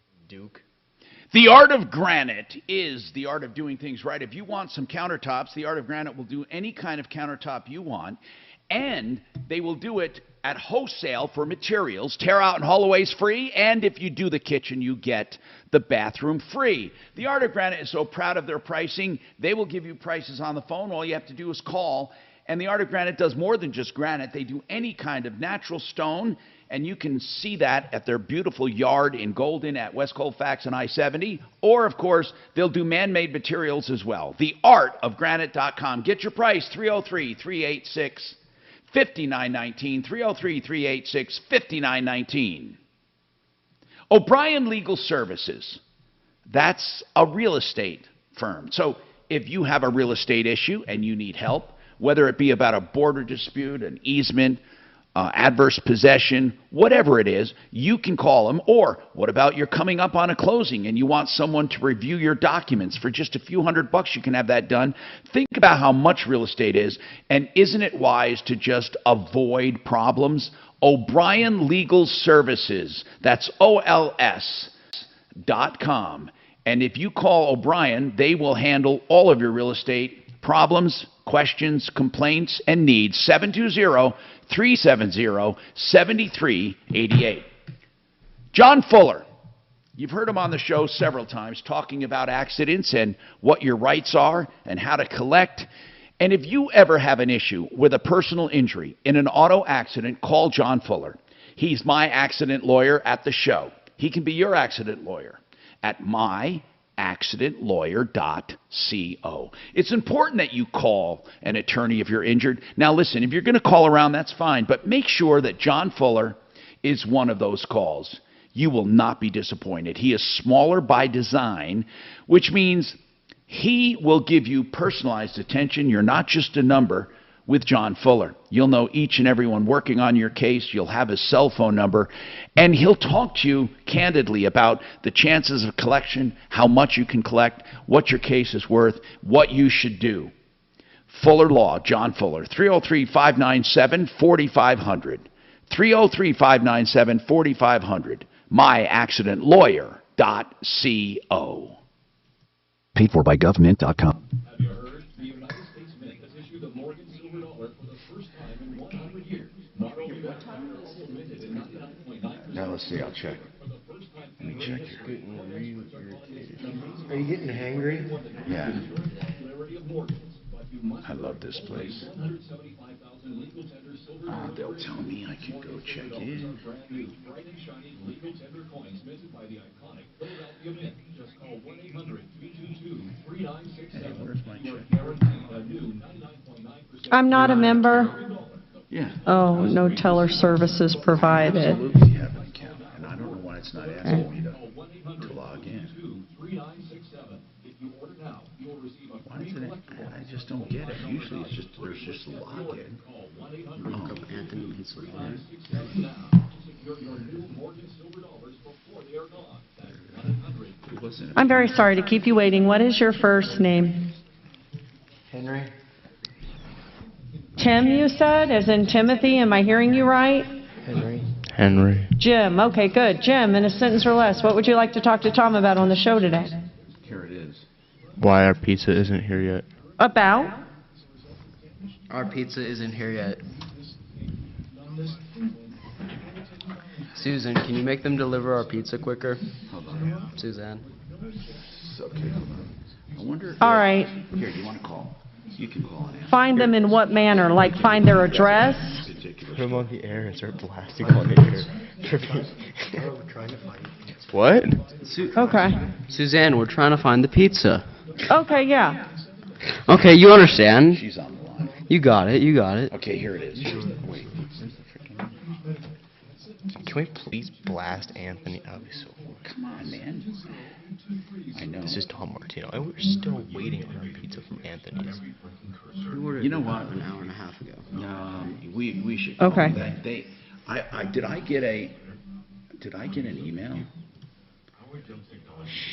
The Art of Granite is the art of doing things right. If you want some countertops, the Art of Granite will do any kind of countertop you want, and they will do it at wholesale for materials. Tear out and haul away is free, and if you do the kitchen, you get the bathroom free. The Art of Granite is so proud of their pricing, they will give you prices on the phone. All you have to do is call, and the Art of Granite does more than just granite. They do any kind of natural stone, and you can see that at their beautiful yard in Golden at West Colfax and I-70. Or, of course, they'll do man-made materials as well. TheArtOfGranite.com. Get your price, 303-386-5919. 303-386-5919. O'Brien Legal Services. That's a real estate firm. So if you have a real estate issue and you need help, whether it be about a border dispute, an easement, adverse possession, whatever it is, you can call them. Or what about you're coming up on a closing and you want someone to review your documents for just a few $100? You can have that done. Think about how much real estate is, and isn't it wise to just avoid problems? O'Brien Legal Services, that's OLS.com. And if you call O'Brien, they will handle all of your real estate problems, questions, complaints, and needs. 720-370-7388. John Fuller. You've heard him on the show several times talking about accidents and what your rights are and how to collect. And if you ever have an issue with a personal injury in an auto accident, call John Fuller. He's my accident lawyer at the show. He can be your accident lawyer at myaccidentlawyer.co. It's important that you call an attorney if you're injured. Now listen, if you're going to call around, that's fine, but make sure that John Fuller is one of those calls. You will not be disappointed. He is smaller by design, which means he will give you personalized attention. You're not just a number with John Fuller. You'll know each and everyone working on your case. You'll have his cell phone number, and he'll talk to you candidly about the chances of collection, how much you can collect, what your case is worth, what you should do. Fuller Law, John Fuller, 303-597-4500. 303-597-4500. myaccidentlawyer.co. Paid for by government.com. let's see. I'll check. Let me check here. Are you getting hangry? Yeah. I love this place. They'll tell me I can go check in. Hey, where's my check? I'm not a member. Yeah. Oh, no teller services provided. Absolutely have an account, and I don't know why it's not asking me to log in. Why is it? I just don't get it. Usually it's just there's just a login. Look up Anthony Pennsylvania. I'm very sorry to keep you waiting. What is your first name? Henry. Tim, you said, as in Timothy. Am I hearing you right? Henry. Henry. Jim. Okay, good. Jim, in a sentence or less, what would you like to talk to Tom about on the show today? Here it is. Why our pizza isn't here yet? About? Our pizza isn't here yet. Susan, can you make them deliver our pizza quicker? Hold on. Suzanne. Okay, hold on. I wonder. All right. Here, you want to call? You can call it. Find them in what manner? Like find their address? Put them on the air and start blasting on the air. What? Okay. Suzanne, we're trying to find the pizza. Okay, yeah. Okay, you understand. She's on the line. You got it, you got it. Okay, here it is. Wait. Can we please blast Anthony? That would be so cool. Come on, man. I know. This is Tom Martino, and we're still waiting on our pizza from Anthony's. You know what? An hour and a half ago. No, we should. Call Okay. Them. Did I get an email?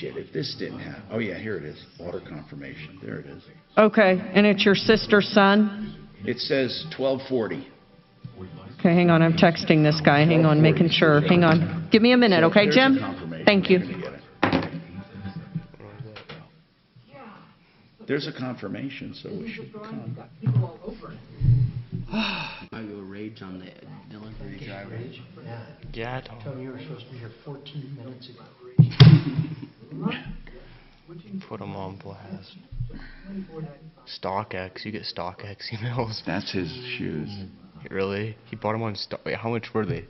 Shit! If this didn't happen. Oh yeah, here it is. Order confirmation. There it is. Okay, and it's your sister's son? It says 12:40. Okay, hang on. I'm texting this guy. Hang on, making sure. Hang on. Give me a minute, okay, There's Jim? a confirmation. Thank you. You're gonna get it. There's a confirmation, so we should come. I go rage on the delivery driver. Yeah, Tell me you were supposed to be here 14 minutes ago. Put them on blast. StockX, you get StockX emails. That's his shoes. Really? He bought them on stock. Wait, how much were they?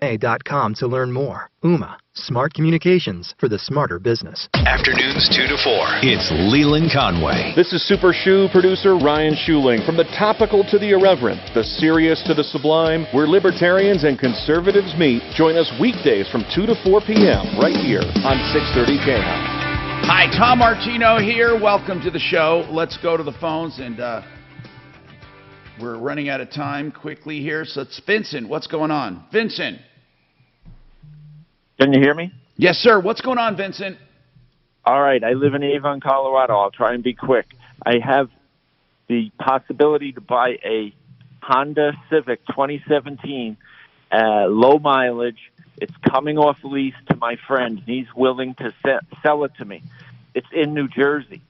A.com to learn more. Ooma, smart communications for the smarter business. Afternoons 2 to 4. It's Leland Conway. This is Super Shoe producer Ryan Schuling. From the topical to the irreverent, the serious to the sublime, where libertarians and conservatives meet. Join us weekdays from 2 to 4 p.m. right here on 630 K-House. Hi, Tom Martino here. Welcome to the show. Let's go to the phones, and we're running out of time quickly here. So it's Vincent. What's going on? Vincent. Can you hear me? Yes, sir. What's going on, Vincent? All right. I live in Avon, Colorado. I'll try and be quick. I have the possibility to buy a Honda Civic 2017, low mileage. It's coming off lease to my friend. He's willing to sell it to me. It's in New Jersey.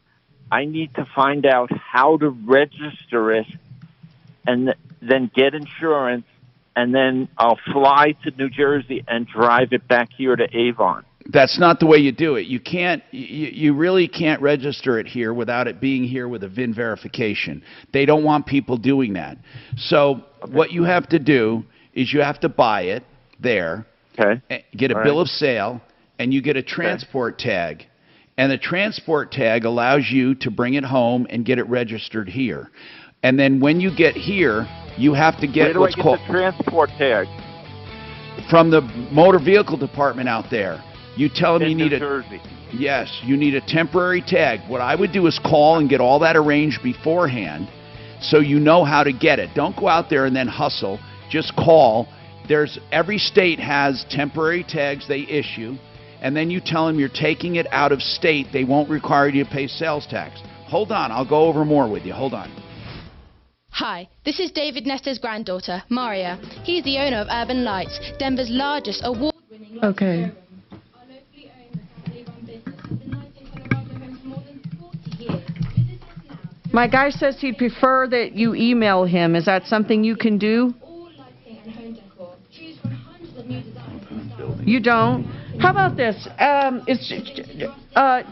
I need to find out how to register it and then get insurance, and then I'll fly to New Jersey and drive it back here to Avon. That's not the way you do it. You can't. You really can't register it here without it being here with a VIN verification. They don't want people doing that. So what you have to do is you have to buy it there. Okay. Get a bill of sale, and you get a transport tag. And the transport tag allows you to bring it home and get it registered here. And then when you get here, you have to get what's called the transport tag from the motor vehicle department out there. You tell them you need New Jersey. Yes, you need a temporary tag. What I would do is call and get all that arranged beforehand, so you know how to get it. Don't go out there and then hustle. Just call. Every state has temporary tags they issue, and then you tell them you're taking it out of state. They won't require you to pay sales tax. Hold on, I'll go over more with you. Hold on. Hi, this is David Nesta's granddaughter, Maria. He's the owner of Urban Lights, Denver's largest award-winning... Okay. My guy says he'd prefer that you email him. Is that something you can do? You don't? How about this?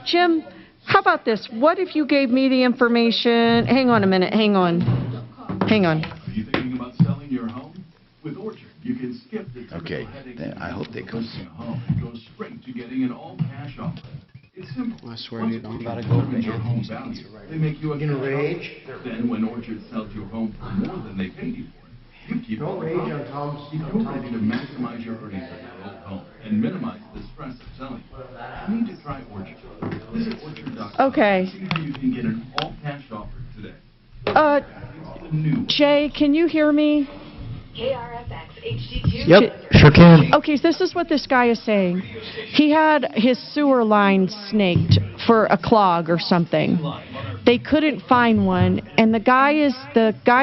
Jim, how about this? What if you gave me the information? Hang on a minute. Hang on. Are you thinking about selling your home? With Orchard, you can skip the Okay, then I hope they come. home and go straight to getting an all-cash offer. It's simple. I swear, Once dude, I'm Orchard about to go determines your get home these value, right they make you a You gonna cash rage? offer. Then when Orchard sells your home for more than they paid you for it, you keep Don't all the rage profit. on Tom's. If you're ready to maximize your earnings on your old home and minimize the stress of selling, you need to try Orchard. Visit Orchard.com. Okay. See how you can get an all-cash offer today. Jay, can you hear me? Yep, sure can. Okay, so this is what this guy is saying. He had his sewer line snaked for a clog or something. They couldn't find one, and the guy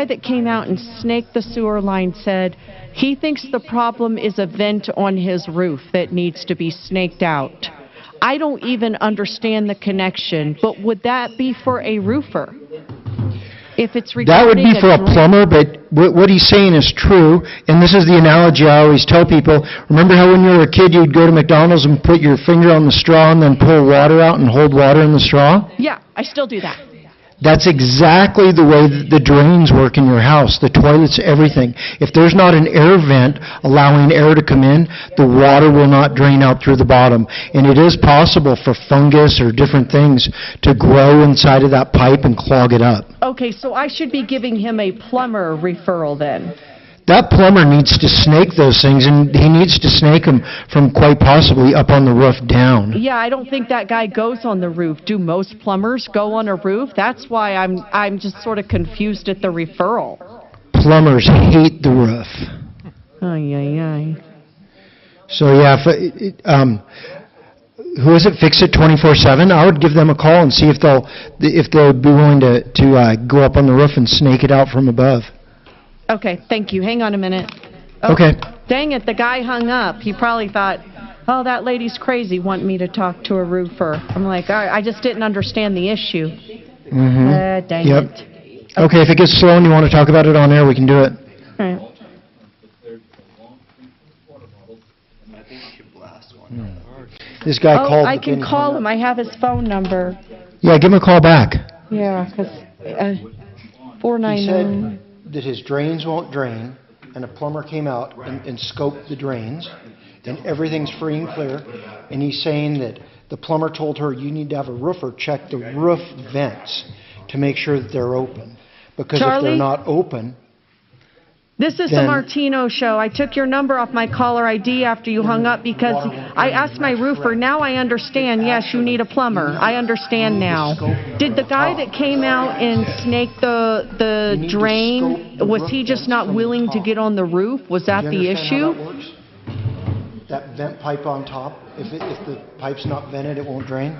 that came out and snaked the sewer line said he thinks the problem is a vent on his roof that needs to be snaked out. I don't even understand the connection, but would that be for a roofer? If it's That would be for a plumber, but what he's saying is true, and this is the analogy I always tell people. Remember how when you were a kid you'd go to McDonald's and put your finger on the straw and then pull water out and hold water in the straw? Yeah, I still do that. That's exactly the way that the drains work in your house, the toilets, everything. If there's not an air vent allowing air to come in, the water will not drain out through the bottom. And it is possible for fungus or different things to grow inside of that pipe and clog it up. Okay, so I should be giving him a plumber referral then. That plumber needs to snake those things, and he needs to snake them from quite possibly up on the roof down. Yeah, I don't think that guy goes on the roof. Do most plumbers go on a roof? That's why I'm just sort of confused at the referral. Plumbers hate the roof. Ay, ay, ay. So yeah, who is it? Fix It 24/7. I would give them a call and see if they'll be willing to go up on the roof and snake it out from above. Okay, thank you. Hang on a minute. Oh, Okay. Dang it, the guy hung up. He probably thought, oh, that lady's crazy, wanting me to talk to a roofer. I'm like, all right, I just didn't understand the issue. Mm-hmm. Dang Yep. it. Okay, if it gets slow and you want to talk about it on air, we can do it. All right. This guy called. I can call him. I have his phone number. Yeah, give him a call back. Yeah, because He 499. said that his drains won't drain, and a plumber came out and scoped the drains, and everything's free and clear. And he's saying that the plumber told her you need to have a roofer check the roof vents to make sure that they're open. Because if Charlie? they're not open, This is the then- Martino Show. I took your number off my caller ID after you hung up because I asked my roofer. Now I understand. Yes, you need a plumber. I understand now. Did the guy that came out and snaked the drain, was he just not willing to get on the roof? Was that you the understand issue? how that works? That vent pipe on top, if the pipe's not vented, it won't drain?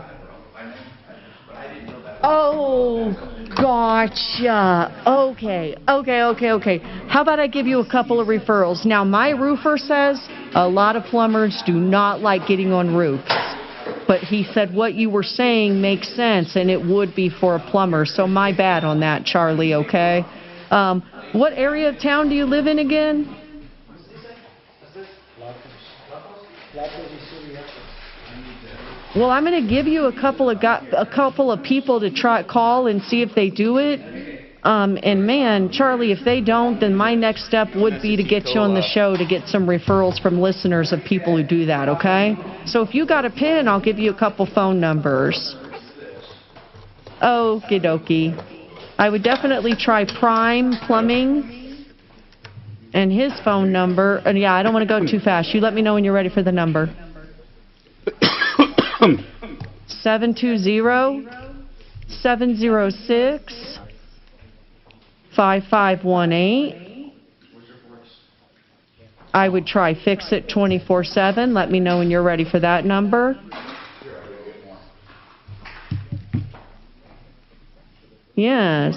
Oh, gotcha. Okay. How about I give you a couple of referrals? Now, my roofer says a lot of plumbers do not like getting on roofs. But he said what you were saying makes sense, and it would be for a plumber. So my bad on that, Charlie, okay? What area of town do you live in again? Well, I'm going to give you a couple of people to call and see if they do it. And man, Charlie, if they don't, then my next step would be to get you on the show to get some referrals from listeners of people who do that, okay? So if you got a pen, I'll give you a couple phone numbers. Okie dokie. I would definitely try Prime Plumbing and his phone number. And yeah, I don't want to go too fast. You let me know when you're ready for the number. 720-706-5518. I would try Fix It 24/7. Let me know when you're ready for that number. Yeah,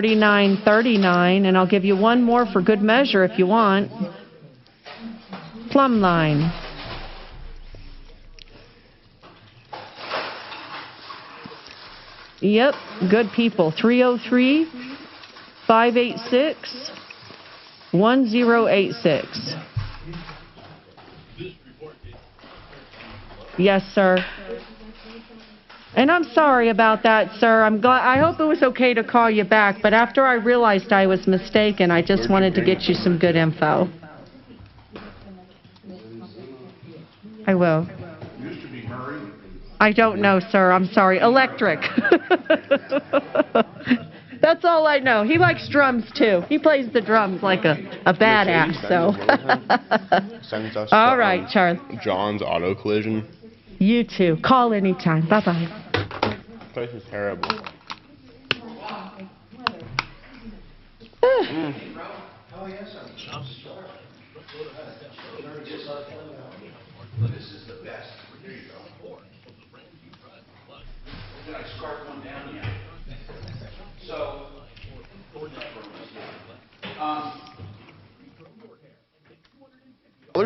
720-526-3939, and I'll give you one more for good measure if you want. Plumb Line. Yep, good people. 586-1086. Yes, sir. And I'm sorry about that, sir. I hope it was okay to call you back, but after I realized I was mistaken, I just wanted to get you some good info. I will. I don't know, sir. I'm sorry. Electric. That's all I know. He likes drums, too. He plays the drums like a badass, so. Sends us All right, Charlie. John's Auto Collision. You too. Call anytime. Bye-bye. This place is terrible. This is the best. Here you go. Did I scarf one down yet? So,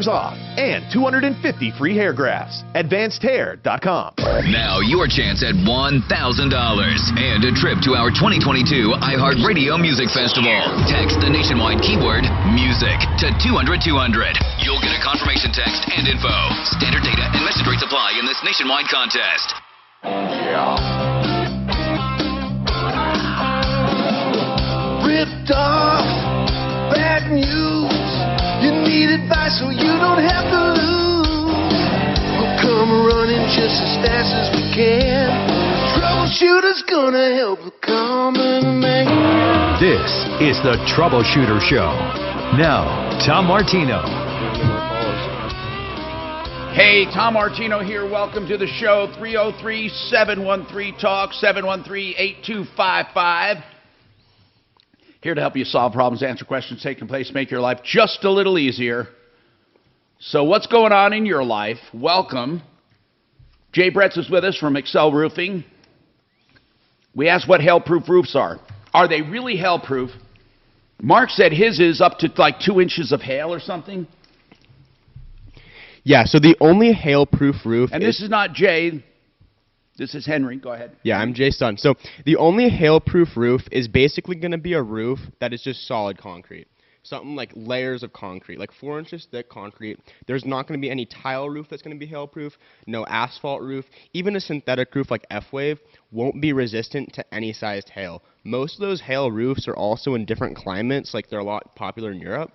off and 250 free hair grafts. AdvancedHair.com. Now your chance at $1,000 and a trip to our 2022 iHeartRadio Music Festival. Text the nationwide keyword music to 200-200. You'll get a confirmation text and info. Standard data and message rates apply in this nationwide contest. Ripped off, bad news. You need advice so you don't have to lose. We'll come running just as fast as we can. Troubleshooter's gonna help the common man. This is the Troubleshooter Show. Now, Tom Martino. Hey, Tom Martino here. Welcome to the show. 303-713-TALK, 713-8255. Here to help you solve problems, answer questions taking place, make your life just a little easier. So what's going on in your life? Welcome. Jay Bretz is with us from Excel Roofing. We asked what hail-proof roofs are. Are they really hail-proof? Mark said his is up to like 2 inches of hail or something. Yeah, so the only hail-proof roof And this is not Jay. This is Henry. Go ahead. Yeah, I'm Jay's son. So the only hail-proof roof is basically going to be a roof that is just solid concrete. Something like layers of concrete, like 4 inches thick concrete. There's not going to be any tile roof that's going to be hail-proof, no asphalt roof. Even a synthetic roof like F-Wave won't be resistant to any sized hail. Most of those hail roofs are also in different climates, like they're a lot popular in Europe.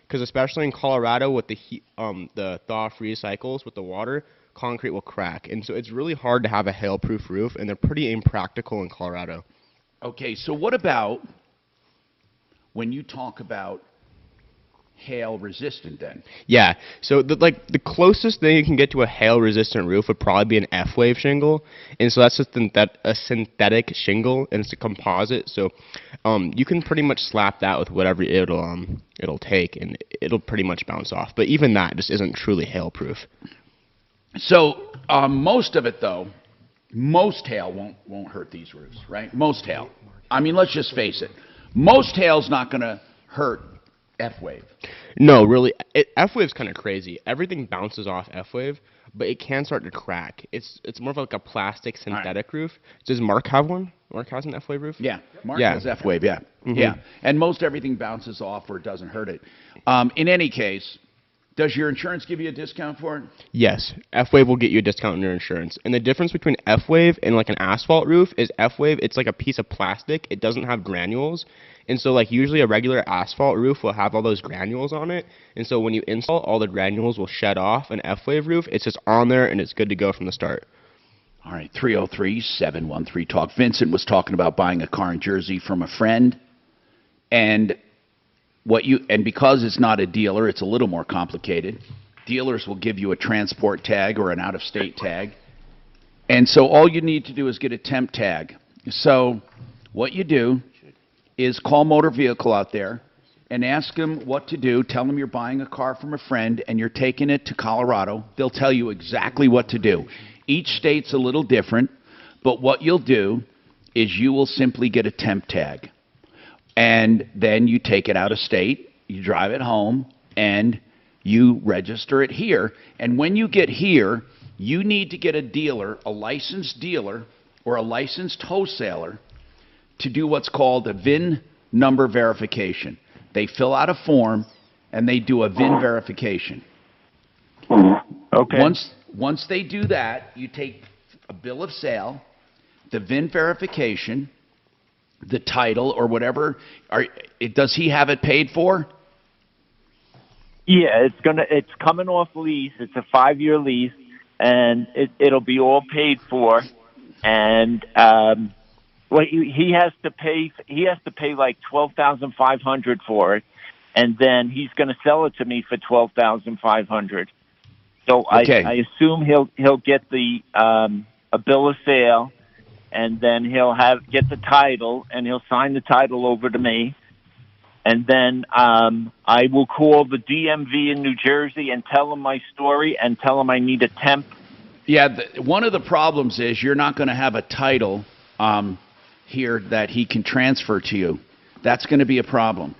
Because especially in Colorado with the heat, the thaw-freeze cycles with the water, concrete will crack. And so it's really hard to have a hail-proof roof, and they're pretty impractical in Colorado. Okay, so what about when you talk about hail-resistant then? Yeah, so the closest thing you can get to a hail-resistant roof would probably be an F-Wave shingle. And so that's just a synthetic shingle, and it's a composite. So you can pretty much slap that with whatever it'll take, and it'll pretty much bounce off. But even that just isn't truly hail-proof. So most of it, though, most hail won't hurt these roofs, right? Most hail. I mean, let's just face it. Most hail's not going to hurt F-Wave. No, really. F-Wave's kind of crazy. Everything bounces off F-Wave, but it can start to crack. It's more of like a plastic synthetic roof. Does Mark have one? Mark has an F-Wave roof? Yeah, Mark has F-Wave, yeah. Mm-hmm. Yeah, and most everything bounces off or it doesn't hurt it. In any case, does your insurance give you a discount for it? Yes, F-Wave will get you a discount on your insurance. And the difference between F-Wave and like an asphalt roof is F-Wave, it's like a piece of plastic. It doesn't have granules. And so like usually a regular asphalt roof will have all those granules on it. And so when you install, all the granules will shed off. An F-Wave roof, it's just on there and it's good to go from the start. All right, 303-713-TALK. Vincent was talking about buying a car in Jersey from a friend. And because it's not a dealer, it's a little more complicated. Dealers will give you a transport tag or an out-of-state tag. And so all you need to do is get a temp tag. So what you do is call Motor Vehicle out there and ask them what to do. Tell them you're buying a car from a friend and you're taking it to Colorado. They'll tell you exactly what to do. Each state's a little different, but what you'll do is you will simply get a temp tag. And then you take it out of state, you drive it home, and you register it here. And when you get here, you need to get a dealer, a licensed dealer, or a licensed wholesaler to do what's called a VIN number verification. They fill out a form, and they do a VIN verification. Okay. Once they do that, you take a bill of sale, the VIN verification, the title, or whatever. Does he have it paid for? Yeah, it's coming off lease. It's a 5-year lease, and it'll be all paid for. And well, he has to pay. He has to pay like $12,500 for it, and then he's going to sell it to me for $12,500. So Okay. I assume he'll get the a bill of sale, and then he'll get the title, and he'll sign the title over to me. And then I will call the DMV in New Jersey and tell them my story and tell them I need a temp. Yeah, one of the problems is you're not going to have a title here that he can transfer to you. That's going to be a problem.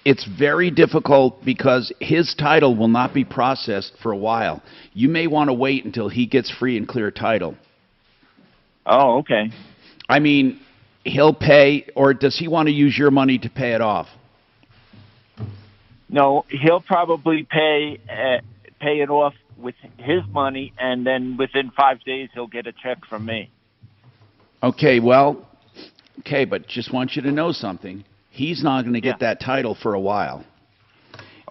It's very difficult because his title will not be processed for a while. You may want to wait until he gets free and clear title. Oh, okay. I mean, he'll pay, or does he want to use your money to pay it off? No, he'll probably pay it off with his money, and then within 5 days he'll get a check from me. Okay, well, but just want you to know something. He's not going to get that title for a while.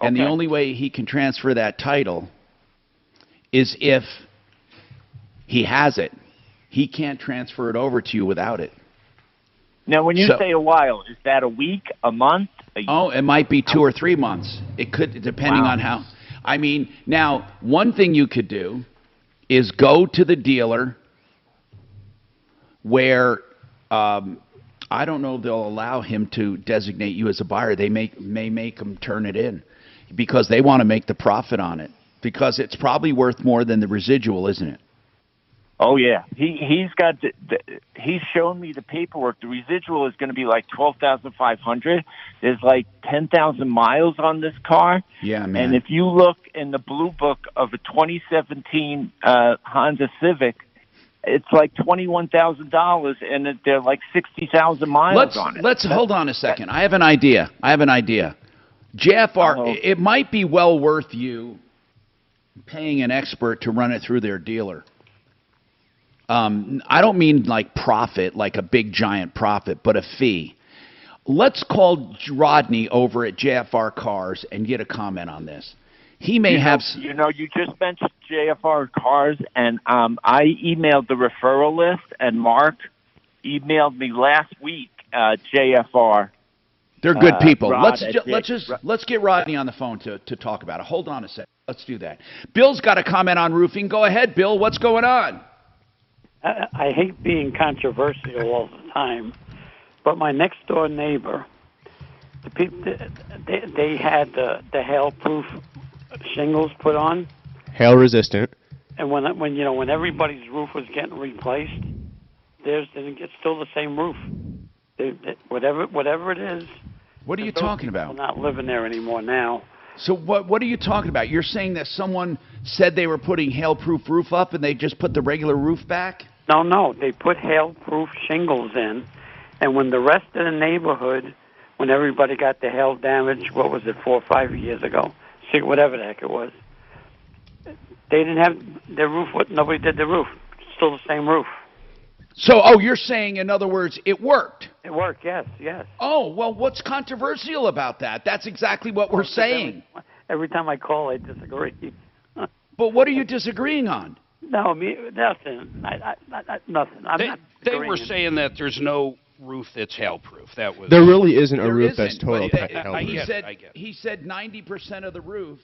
And the Okay. only way he can transfer that title is if he has it. He can't transfer it over to you without it. Now, when you say a while, is that a week, a month? Oh, it might be 2 or 3 months. It could, depending on how. I mean, now, one thing you could do is go to the dealer where I don't know if they'll allow him to designate you as a buyer. They may make him turn it in because they want to make the profit on it, because it's probably worth more than the residual, isn't it? Oh yeah, he's got he's shown me the paperwork. The residual is going to be like $12,500. There's like 10,000 miles on this car. Yeah, man. And if you look in the blue book of a 2017 Honda Civic, it's like $21,000, and they're like 60,000 miles on it. Let's hold on a second. I have an idea. JFR, it might be well worth you paying an expert to run it through their dealer. I don't mean like profit, like a big giant profit, but a fee. Let's call Rodney over at JFR Cars and get a comment on this. He may have. You just mentioned JFR Cars, and I emailed the referral list, and Mark emailed me last week. JFR. They're good people. Rod Let's get Rodney on the phone to talk about it. Hold on a second. Let's do that. Bill's got a comment on roofing. Go ahead, Bill. What's going on? I hate being controversial all the time, but my next door neighbor, the people, they had the hail-proof shingles put on, Hail resistant. and when everybody's roof was getting replaced, theirs didn't get still the same roof. Whatever it is. What are you talking about? I'm not living there anymore now. So what are you talking about? You're saying that someone said they were putting hail-proof roof up and they just put the regular roof back? No, they put hail-proof shingles in, and when the rest of the neighborhood, when everybody got the hail damage, what was it, 4 or 5 years ago, whatever the heck it was, they didn't have their roof. Nobody did the roof. Still the same roof. So, you're saying, in other words, it worked? It worked, yes. Oh, well, what's controversial about that? That's exactly what we're saying. Every time I call, I disagree. But what are you disagreeing on? No, nothing. Nothing. They were saying that there's no roof that's hail-proof. That was. There really isn't a There roof isn't, that's total but hail-proof. he said 90% of the roof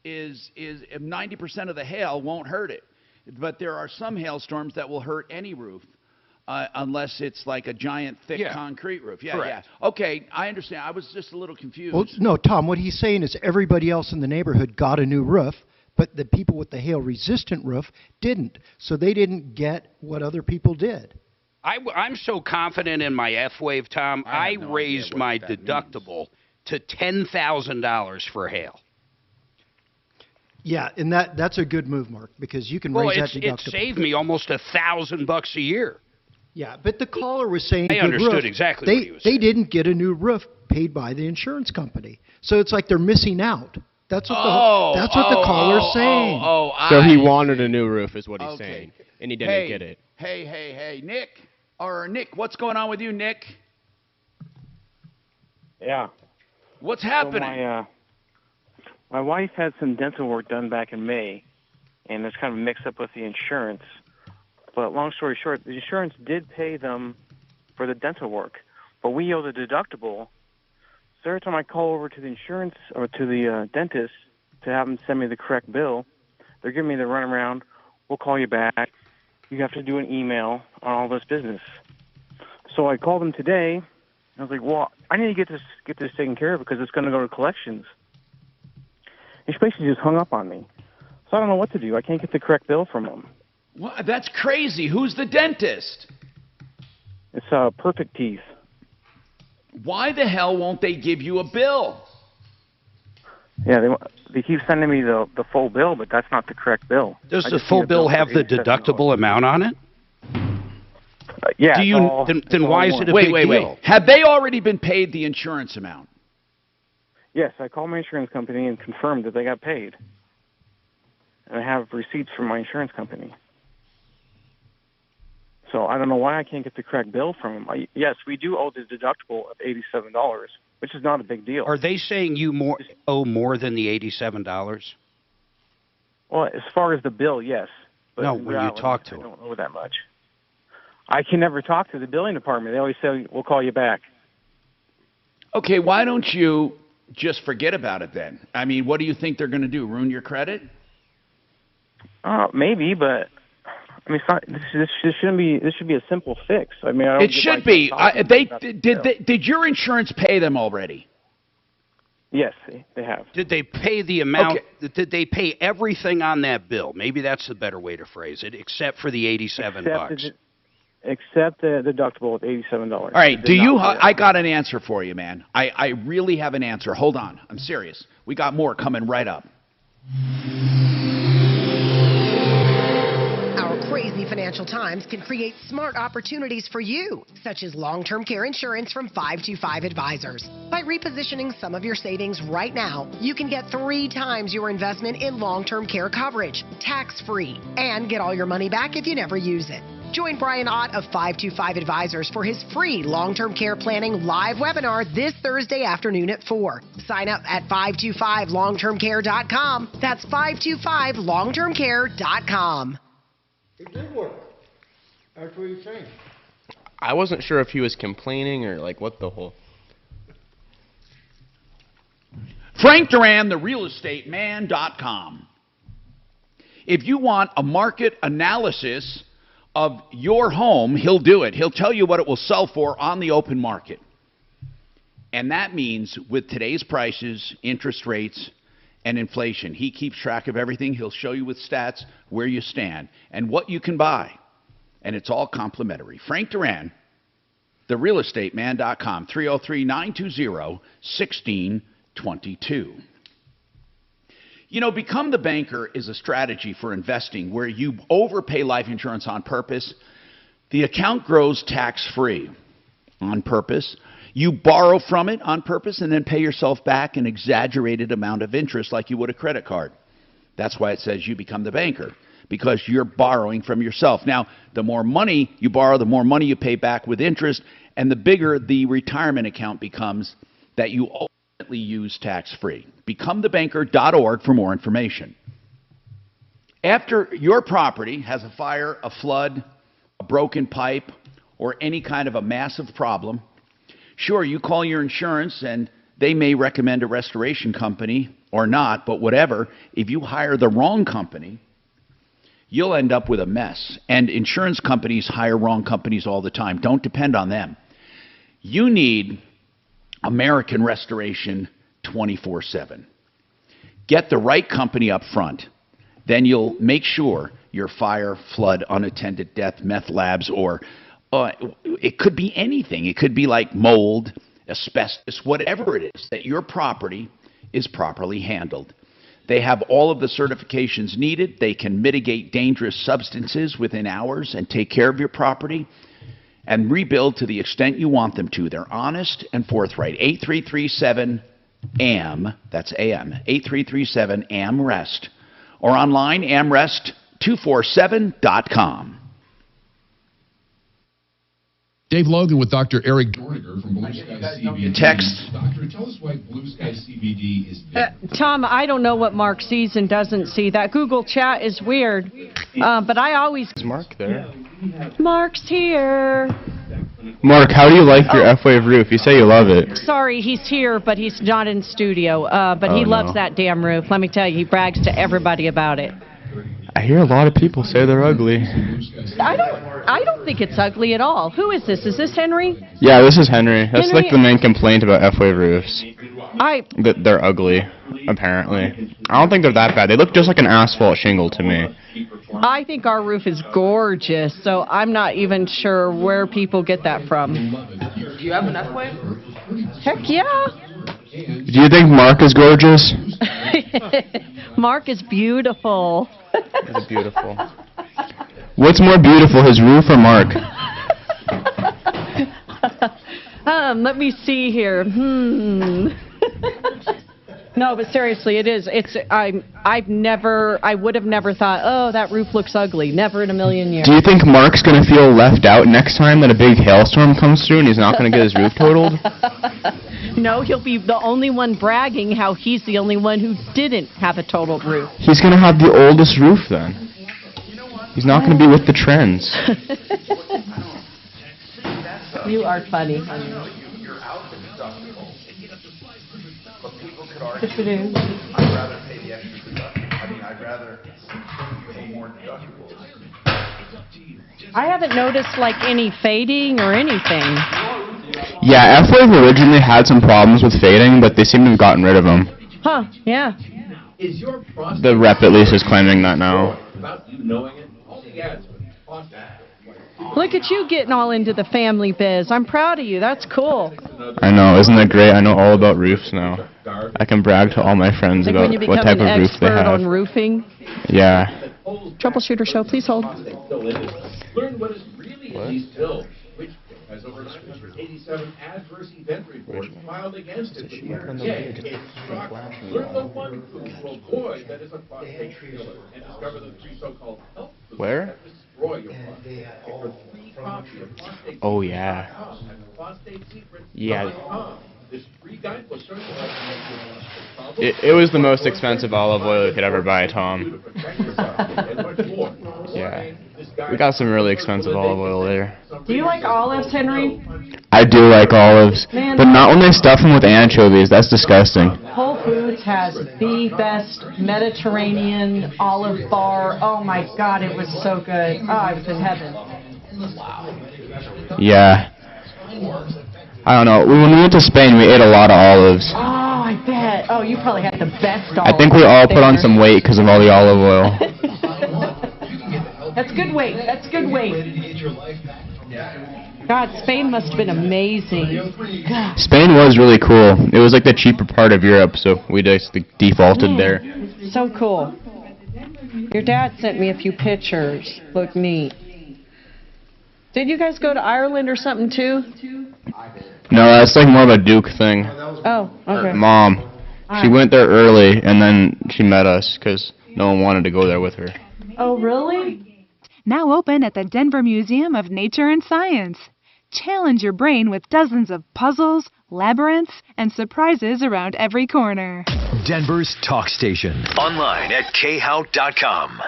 is 90% of the hail won't hurt it. But there are some hailstorms that will hurt any roof. Unless it's like a giant, thick concrete roof. Correct. Okay, I understand. I was just a little confused. Well, no, Tom, what he's saying is everybody else in the neighborhood got a new roof, but the people with the hail-resistant roof didn't. So they didn't get what other people did. I'm so confident in my F-Wave, Tom, I raised my deductible to $10,000 for hail. Yeah, and that's a good move, Mark, because you can raise that deductible. It saved me almost $1,000 a year. Yeah, but the caller was saying I good understood roof. exactly they, what he was They didn't get a new roof paid by the insurance company. So it's like they're missing out. That's what the caller's saying. So he wanted a new roof, is what he's Okay. saying, and he didn't get it. Hey, Nick, what's going on with you, Nick? Yeah. What's happening? So my wife had some dental work done back in May, and it's kind of mixed up with the insurance. But long story short, the insurance did pay them for the dental work, but we owe the deductible. So every time I call over to the insurance or to the dentist to have them send me the correct bill, they're giving me the runaround. We'll call you back. You have to do an email on all this business. So I called them today. I was like, well, I need to get this taken care of because it's going to go to collections. And she basically just hung up on me. So I don't know what to do. I can't get the correct bill from them. What? That's crazy. Who's the dentist? It's Perfect Teeth. Why the hell won't they give you a bill? Yeah, they keep sending me the full bill, but that's not the correct bill. Does the full bill have the deductible amount on it? Yeah. Do you, then why is it a big deal? Wait. Have they already been paid the insurance amount? Yes, I called my insurance company and confirmed that they got paid. And I have receipts from my insurance company. So I don't know why I can't get the correct bill from them. Yes, we do owe the deductible of $87, which is not a big deal. Are they saying you owe more than the $87? Well, as far as the bill, yes. But No, in when you reality, talk to I them. don't owe that much. I can never talk to the billing department. They always say, we'll call you back. Okay, why don't you just forget about it then? I mean, what do you think they're going to do? Ruin your credit? Maybe, but I mean, it's not, this shouldn't be. This should be a simple fix. I mean, I don't It get should why be. I can't talk to them about the bill. Did your insurance pay them already? Yes, they have. Did they pay the amount? Did they pay everything on that bill? Maybe that's the better way to phrase it, except for the $87. Except the deductible of $87. All right, I got an answer for you, man. I really have an answer. Hold on. I'm serious. We got more coming right up. Our crazy financial times can create smart opportunities for you, such as long-term care insurance from 525 Advisors. By repositioning some of your savings right now, you can get 3 times your investment in long-term care coverage, tax-free, and get all your money back if you never use it. Join Brian Ott of 525 Advisors for his free long-term care planning live webinar this Thursday afternoon at 4. Sign up at 525longtermcare.com. That's 525longtermcare.com. It did work. That's what he's saying. I wasn't sure if he was complaining or like what the whole. Frank Duran, therealestateman.com. If you want a market analysis of your home, he'll do it. He'll tell you what it will sell for on the open market. And that means with today's prices, interest rates, and inflation, he keeps track of everything. He'll show you with stats where you stand and what you can buy. And it's all complimentary. Frank Duran, therealestateman.com, 303-920-1622. You know, Become the Banker is a strategy for investing where you overpay life insurance on purpose. The account grows tax-free on purpose. You borrow from it on purpose and then pay yourself back an exaggerated amount of interest like you would a credit card. That's why it says you become the banker, because you're borrowing from yourself. Now, the more money you borrow, the more money you pay back with interest, and the bigger the retirement account becomes that you ultimately use tax-free. BecomeTheBanker.org for more information. After your property has a fire, a flood, a broken pipe, or any kind of a massive problem, sure, you call your insurance and they may recommend a restoration company or not, but whatever. If you hire the wrong company, you'll end up with a mess. And insurance companies hire wrong companies all the time. Don't depend on them. You need American Restoration 24/7. Get the right company up front. Then you'll make sure your fire, flood, unattended death, meth labs, or it could be anything. It could be like mold, asbestos, whatever it is, that your property is properly handled. They have all of the certifications needed. They can mitigate dangerous substances within hours and take care of your property. and rebuild to the extent you want them to. They're honest and forthright. 8337-AM, that's AM, 8337-AM-REST, or online, amrest247.com. Dave Logan with Dr. Eric Dorniger from Blue Sky CBD. Text. Doctor, tell us why Blue Sky CBD is Tom, I don't know what Mark sees and doesn't see. That Google chat is weird, but I always... Is Mark there? Mark's here. Mark, how do you like your F-Wave roof? You say you love it. Sorry, he's here, but he's not in studio. But he loves that damn roof. Let me tell you, he brags to everybody about it. I hear a lot of people say they're ugly. I don't think it's ugly at all. Who is this? Is this Henry? Yeah, this is Henry. That's Henry? like the main complaint about F-Wave roofs. That they're ugly, apparently. I don't think they're that bad. They look just like an asphalt shingle to me. I think our roof is gorgeous, so I'm not even sure where people get that from. Do you have an F-Wave? Heck yeah. Do you think Mark is gorgeous? Mark is beautiful. It's beautiful. What's more beautiful, his roof or Mark? Let me see here. No, but seriously, it is. I would have never thought, oh, that roof looks ugly. Never in a million years. Do you think Mark's going to feel left out next time that a big hailstorm comes through and he's not going to get his roof totaled? No, he'll be the only one bragging how he's the only one who didn't have a totaled roof. He's going to have the oldest roof then. He's not going to be with the trends. You are funny, honey. I'd rather pay the extra. I'd rather pay more deductibles. I haven't noticed like any fading or anything. Yeah, F-Wave originally had some problems with fading, but they seem to have gotten rid of them. Huh, yeah. The rep at least is claiming that now. Look at you getting all into the family biz. I'm proud of you. That's cool. I know, isn't that great? I know all about roofs now. I can brag to all my friends Like about when you become what type an of roof they expert have. on roofing. Yeah. Troubleshooter show, please hold. Learn what is really in these bills. Which has over 987 adverse event reports filed against it. Learn the one food to avoid that is a prostate killer and discover the three so-called health foods Where? that destroy your prostate. For free copy of prostate Oh, yeah. Yeah. This free guide will show you how to make your prostate problem. It was the most expensive olive oil you could ever buy, Tom. Yeah. We got some really expensive olive oil there. Do you like olives, Henry? I do like olives, Man, but not when they stuff them with anchovies. That's disgusting. Whole Foods has the best Mediterranean olive bar. Oh my God, it was so good. Oh, I was in heaven. Yeah. I don't know. When we went to Spain, we ate a lot of olives. Oh, I bet. Oh, you probably had the best olives. I think we all put on some weight because of all the olive oil. That's good weight. That's good weight. God, Spain must have been amazing. God. Spain was really cool. It was like the cheaper part of Europe, so we just defaulted there. So cool. Your dad sent me a few pictures. Look neat. Did you guys go to Ireland or something too? No, that's like more of a Duke thing. Oh, okay. Mom. She went there early, and then she met us because no one wanted to go there with her. Oh, really? Now open at the Denver Museum of Nature and Science. Challenge your brain with dozens of puzzles, labyrinths, and surprises around every corner. Denver's talk station. Online at khout.com.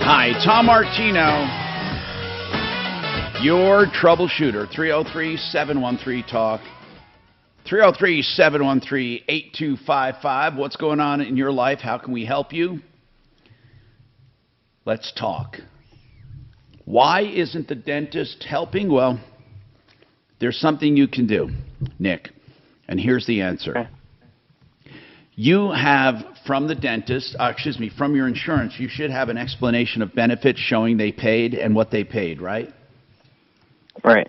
Hi, Tom Martino, your troubleshooter. 303-713-TALK. 303-713-8255. What's going on in your life? How can we help you? Let's talk. Why isn't the dentist helping? Well, there's something you can do, Nick. And here's the answer. You have, from the dentist, from your insurance, you should have an explanation of benefits showing they paid and what they paid, right? Right.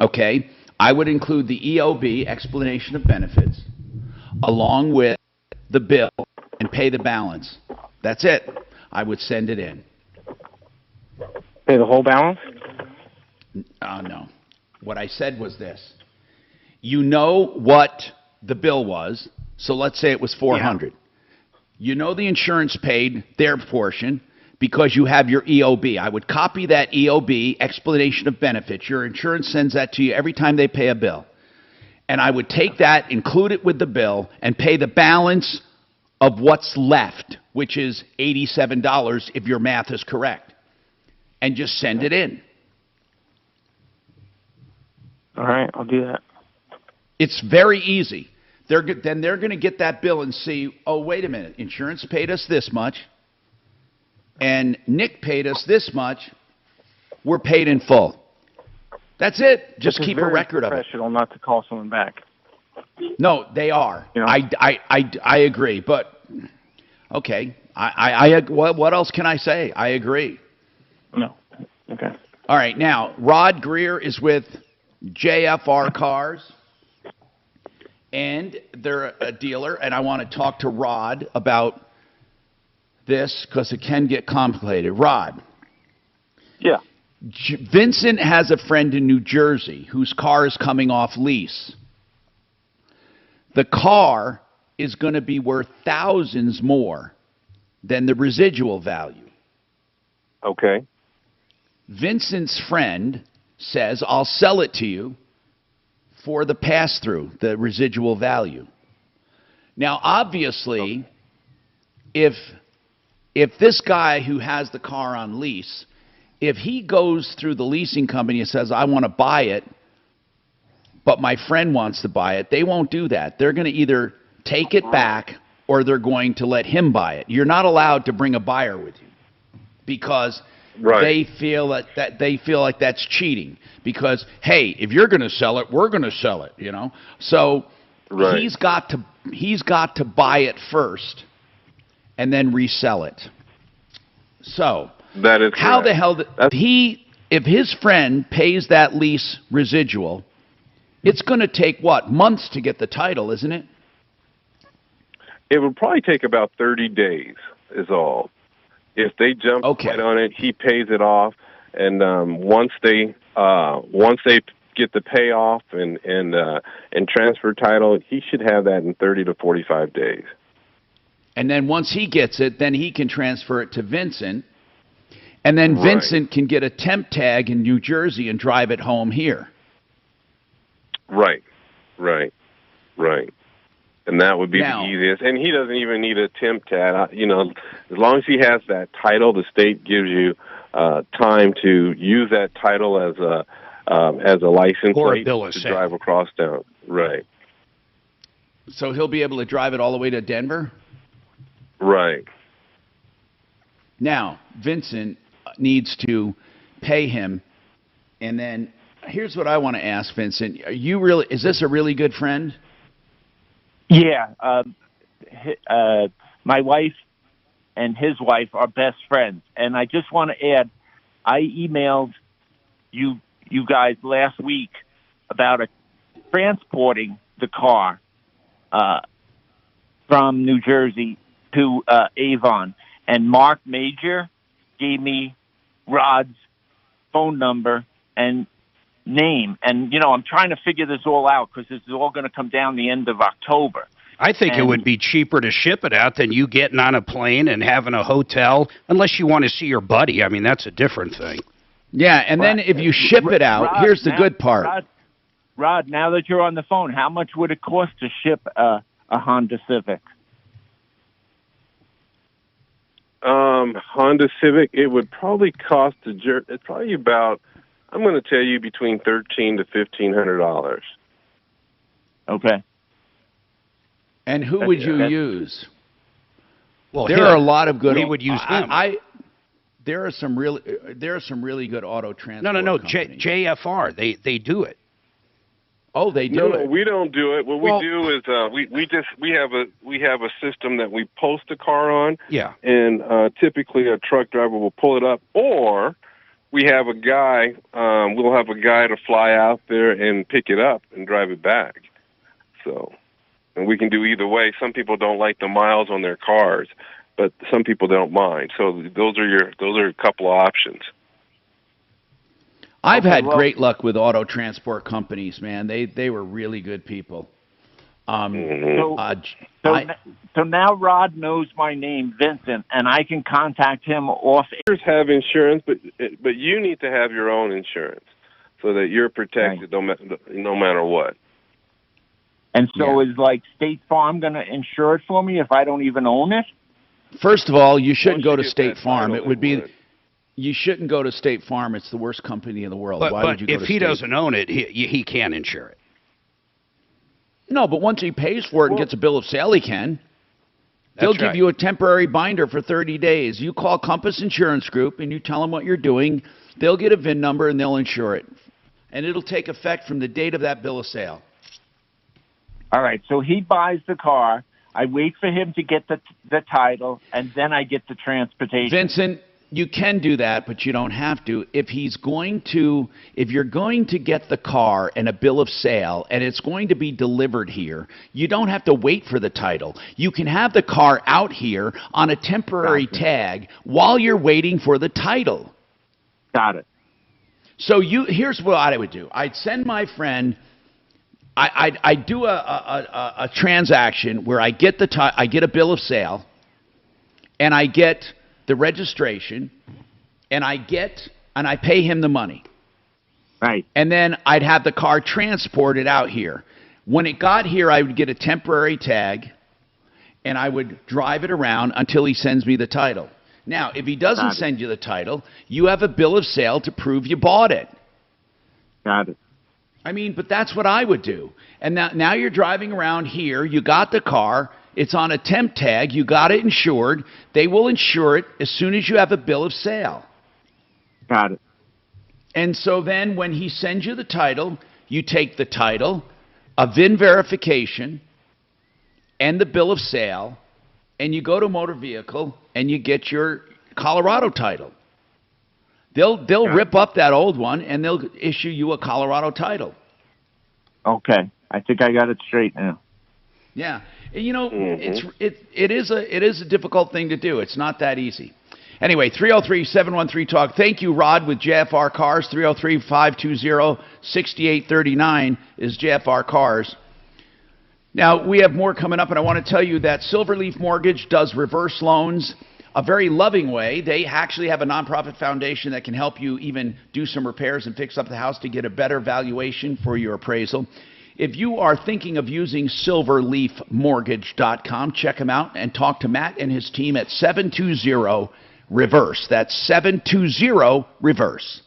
Okay. I would include the EOB, explanation of benefits, along with the bill and pay the balance. That's it. I would send it in. Pay the whole balance? No. What I said was this. You know what the bill was, so let's say it was $400. Yeah. You know the insurance paid their portion because you have your EOB. I would copy that EOB, explanation of benefits. Your insurance sends that to you every time they pay a bill. And I would take that, include it with the bill, and pay the balance of what's left, which is $87 if your math is correct, and just send it in. All right, I'll do that. It's very easy. Then they're going to get that bill and see, oh, wait a minute, insurance paid us this much, and Nick paid us this much. We're paid in full. That's it. Just keep a record of it. It's professional not to call someone back. No, they are. You know? I agree, but okay. What else can I say? I agree. No. Okay. All right. Now, Rod Greer is with JFR Cars, and they're a dealer, and I want to talk to Rod about this because it can get complicated. Rod. Yeah. Vincent has a friend in New Jersey whose car is coming off lease. The car is going to be worth thousands more than the residual value. Okay. Vincent's friend says, I'll sell it to you for the pass-through, the residual value. Now, obviously, if this guy who has the car on lease, if he goes through the leasing company and says, I want to buy it, but my friend wants to buy it, they won't do that. They're going to either take it back or they're going to let him buy it. You're not allowed to bring a buyer with you because they feel like that's cheating. Because, hey, if you're going to sell it, we're going to sell it, you know. So he's got to buy it first and then resell it. So that is how the hell if his friend pays that lease residual, it's going to take what, months to get the title, isn't it? It would probably take about 30 days is all. If they jump right on it, he pays it off, and once they get the payoff and transfer title, he should have that in 30 to 45 days. And then once he gets it, then he can transfer it to Vincent. And then Vincent can get a temp tag in New Jersey and drive it home here. Right. And that would be the easiest. And he doesn't even need a temp tag. You know, as long as he has that title, the state gives you time to use that title as a license plate to drive across town. Right. So he'll be able to drive it all the way to Denver? Right. Now, Vincent needs to pay him, and then here's what I want to ask Vincent. Is this a really good friend? Yeah. My wife and his wife are best friends. And I just want to add, I emailed you guys last week about transporting the car from New Jersey to Avon. And Mark Major gave me Rod's phone number and name. And, you know, I'm trying to figure this all out because this is all going to come down the end of October. I think it would be cheaper to ship it out than you getting on a plane and having a hotel, unless you want to see your buddy. I mean, that's a different thing. Yeah, and then if you ship it out, here's the good part. Rod, now that you're on the phone, how much would it cost to ship a Honda Civic? Honda Civic, it would probably cost it's probably about, I'm going to tell you, between $1,300 to $1,500. Okay. And who would you use? Well, there are a lot of good. We would use him. There are some really good auto transport. No. JFR, they do it. Oh, they do it. No, we don't do it. What we do is we have a system that we post a car on. Yeah. And typically a truck driver will pull it up, or we have a guy. We'll have a guy to fly out there and pick it up and drive it back. So. and we can do either way. Some people don't like the miles on their cars, but some people don't mind. So those are a couple of options. I've had great luck with auto transport companies, man. They were really good people. So now Rod knows my name, Vincent, and I can contact him off. Others have insurance, but you need to have your own insurance so that you're protected no matter what. And so is like State Farm going to insure it for me if I don't even own it? First of all, you shouldn't go to State Farm. It would be. You shouldn't go to State Farm. It's the worst company in the world. But, Why would you go to if he State? doesn't own it, he can't insure it. No, but once he pays for it and gets a bill of sale, he can. They'll That's give right. you a temporary binder for 30 days. You call Compass Insurance Group and you tell them what you're doing. They'll get a VIN number and they'll insure it. And it'll take effect from the date of that bill of sale. All right, so he buys the car. I wait for him to get the title, and then I get the transportation. Vincent, you can do that, but you don't have to. If you're going to get the car and a bill of sale, and it's going to be delivered here, you don't have to wait for the title. You can have the car out here on a temporary tag while you're waiting for the title. Got it. So here's what I would do. I'd send my friend. I do a transaction where I get I get a bill of sale, and I get the registration, and I pay him the money. Right. And then I'd have the car transported out here. When it got here, I would get a temporary tag, and I would drive it around until he sends me the title. Now, if he doesn't send you the title, you have a bill of sale to prove you bought it. Got it. I mean, but that's what I would do. And now you're driving around here. You got the car. It's on a temp tag. You got it insured. They will insure it as soon as you have a bill of sale. Got it. And so then when he sends you the title, you take the title, a VIN verification, and the bill of sale, and you go to motor vehicle and you get your Colorado title. They'll rip up that old one and they'll issue you a Colorado title. Okay, I think I got it straight now. Yeah, you know, it is a difficult thing to do. It's not that easy. Anyway, 303-713-TALK. Thank you, Rod, with JFR Cars. 303-520-6839 is JFR Cars. Now, we have more coming up, and I want to tell you that Silverleaf Mortgage does reverse loans a very loving way. They actually have a nonprofit foundation that can help you even do some repairs and fix up the house to get a better valuation for your appraisal. If you are thinking of using silverleafmortgage.com, check them out and talk to Matt and his team at 720-REVERSE. That's 720-REVERSE.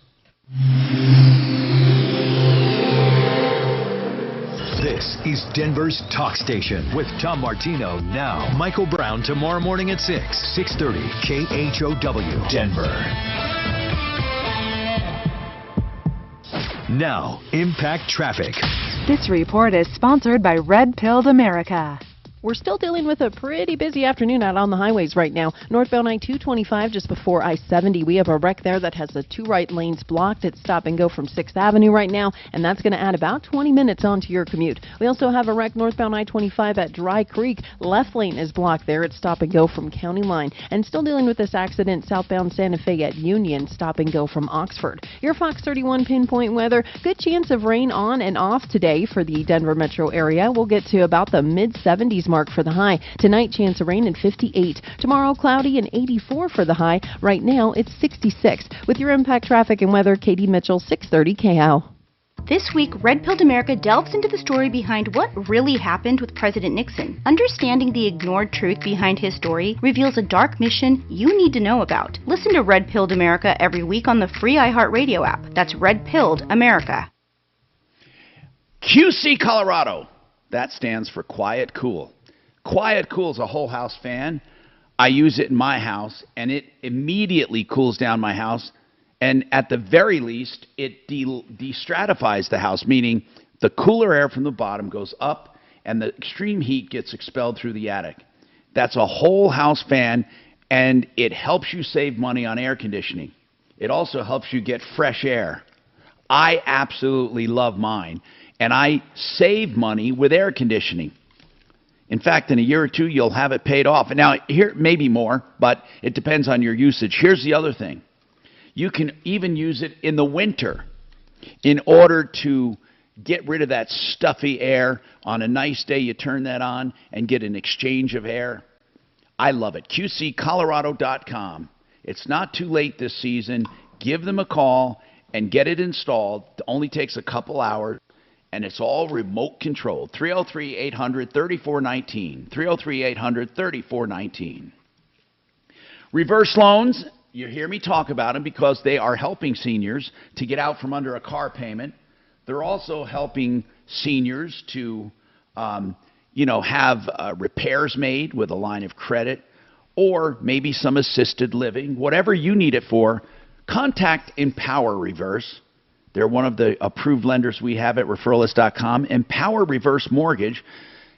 This is Denver's Talk Station with Tom Martino now. Michael Brown tomorrow morning at 6:30 KHOW Denver. Now, Impact Traffic. This report is sponsored by Red Pilled America. We're still dealing with a pretty busy afternoon out on the highways right now. Northbound I-225 just before I-70. We have a wreck there that has the two right lanes blocked. It's stop and go from 6th Avenue right now, and that's going to add about 20 minutes onto your commute. We also have a wreck northbound I-25 at Dry Creek. Left lane is blocked there. It's stop and go from County Line. And still dealing with this accident southbound Santa Fe at Union. Stop and go from Oxford. Your Fox 31 pinpoint weather. Good chance of rain on and off today for the Denver metro area. We'll get to about the mid-70s mark for the high. Tonight, chance of rain at 58. Tomorrow, cloudy and 84 for the high. Right now, it's 66. With your Impact Traffic and Weather, Katie Mitchell, 630 KHOW. This week, Red Pilled America delves into the story behind what really happened with President Nixon. Understanding the ignored truth behind his story reveals a dark mission you need to know about. Listen to Red Pilled America every week on the free iHeartRadio app. That's Red Pilled America. QC Colorado. That stands for Quiet Cool. Quiet Cool is a whole house fan. I use it in my house, and it immediately cools down my house. And at the very least, it de-stratifies the house, meaning the cooler air from the bottom goes up, and the extreme heat gets expelled through the attic. That's a whole house fan, and it helps you save money on air conditioning. It also helps you get fresh air. I absolutely love mine, and I save money with air conditioning. In fact, in a year or two, you'll have it paid off. And now, here, maybe more, but it depends on your usage. Here's the other thing. You can even use it in the winter in order to get rid of that stuffy air. On a nice day, you turn that on and get an exchange of air. I love it. QCcolorado.com. It's not too late this season. Give them a call and get it installed. It only takes a couple hours, and it's all remote controlled. 303-800-3419. 303-800-3419. Reverse loans, you hear me talk about them because they are helping seniors to get out from under a car payment. They're also helping seniors to, have repairs made with a line of credit, or maybe some assisted living. Whatever you need it for, contact Empower Reverse. They're one of the approved lenders we have at referralist.com. Empower Reverse Mortgage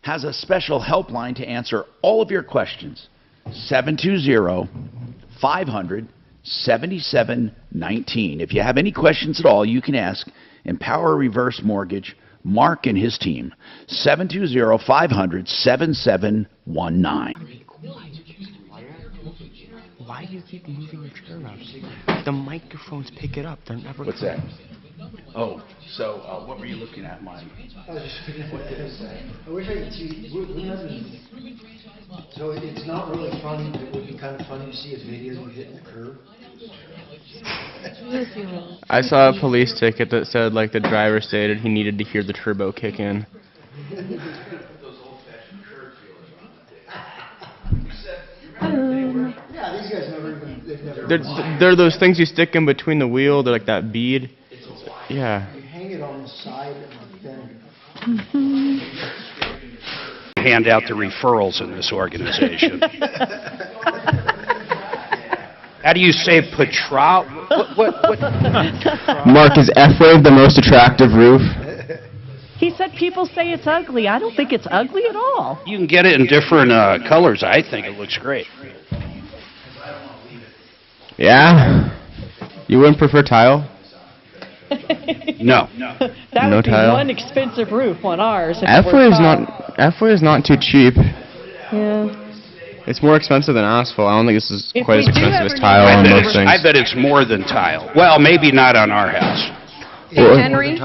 has a special helpline to answer all of your questions. 720-500-7719. If you have any questions at all, you can ask Empower Reverse Mortgage, Mark and his team. 720-500-7719. Why do you keep moving your chair around? The microphones pick it up. They're never. What's that? Oh, so what were you looking at, Mike? I was just looking at what it is. I wish I could see. So it's not really funny, but it would be kind of funny to see his videos of hitting the curb. I saw a police ticket that said, like, the driver stated he needed to hear the turbo kick in. Yeah, these guys they've never. They're those things you stick in between the wheel. They're like that bead. Yeah. You hang it on the side of the thing. Hand out the referrals in this organization. How do you say patrol? What? Mark, is F-Wave the most attractive roof? He said people say it's ugly. I don't think it's ugly at all. You can get it in different colors. I think it looks great. Yeah? You wouldn't prefer tile? No. That No would be tile? one expensive roof on ours. F-Wave is not too cheap. Yeah. It's more expensive than asphalt. I don't think this is If quite as we do expensive ever as tile I on bet, most it's, things. I bet it's more than tile. Well, maybe not on our house. Henry, if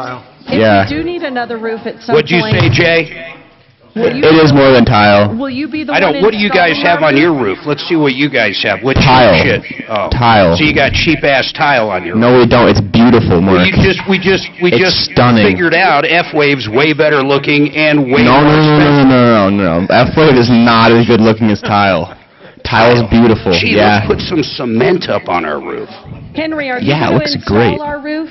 Yeah. we do need another roof at some What'd you point, say, Jay? It is more than tile. will you be the I one don't. What do you guys installing have our on your roof? Let's see what you guys have. What Tile. cheap shit? Oh. Tile. So you got cheap ass tile on your roof. No, we don't. It's beautiful, Mark. Well, we just It's stunning. figured out F-Wave's way better looking and way No, more expensive. no. F-Wave is not as good looking as tile. Tile's beautiful. Gee, Yeah. let's put some cement up on our roof. Henry, are you Yeah, it going looks to install great. our roof?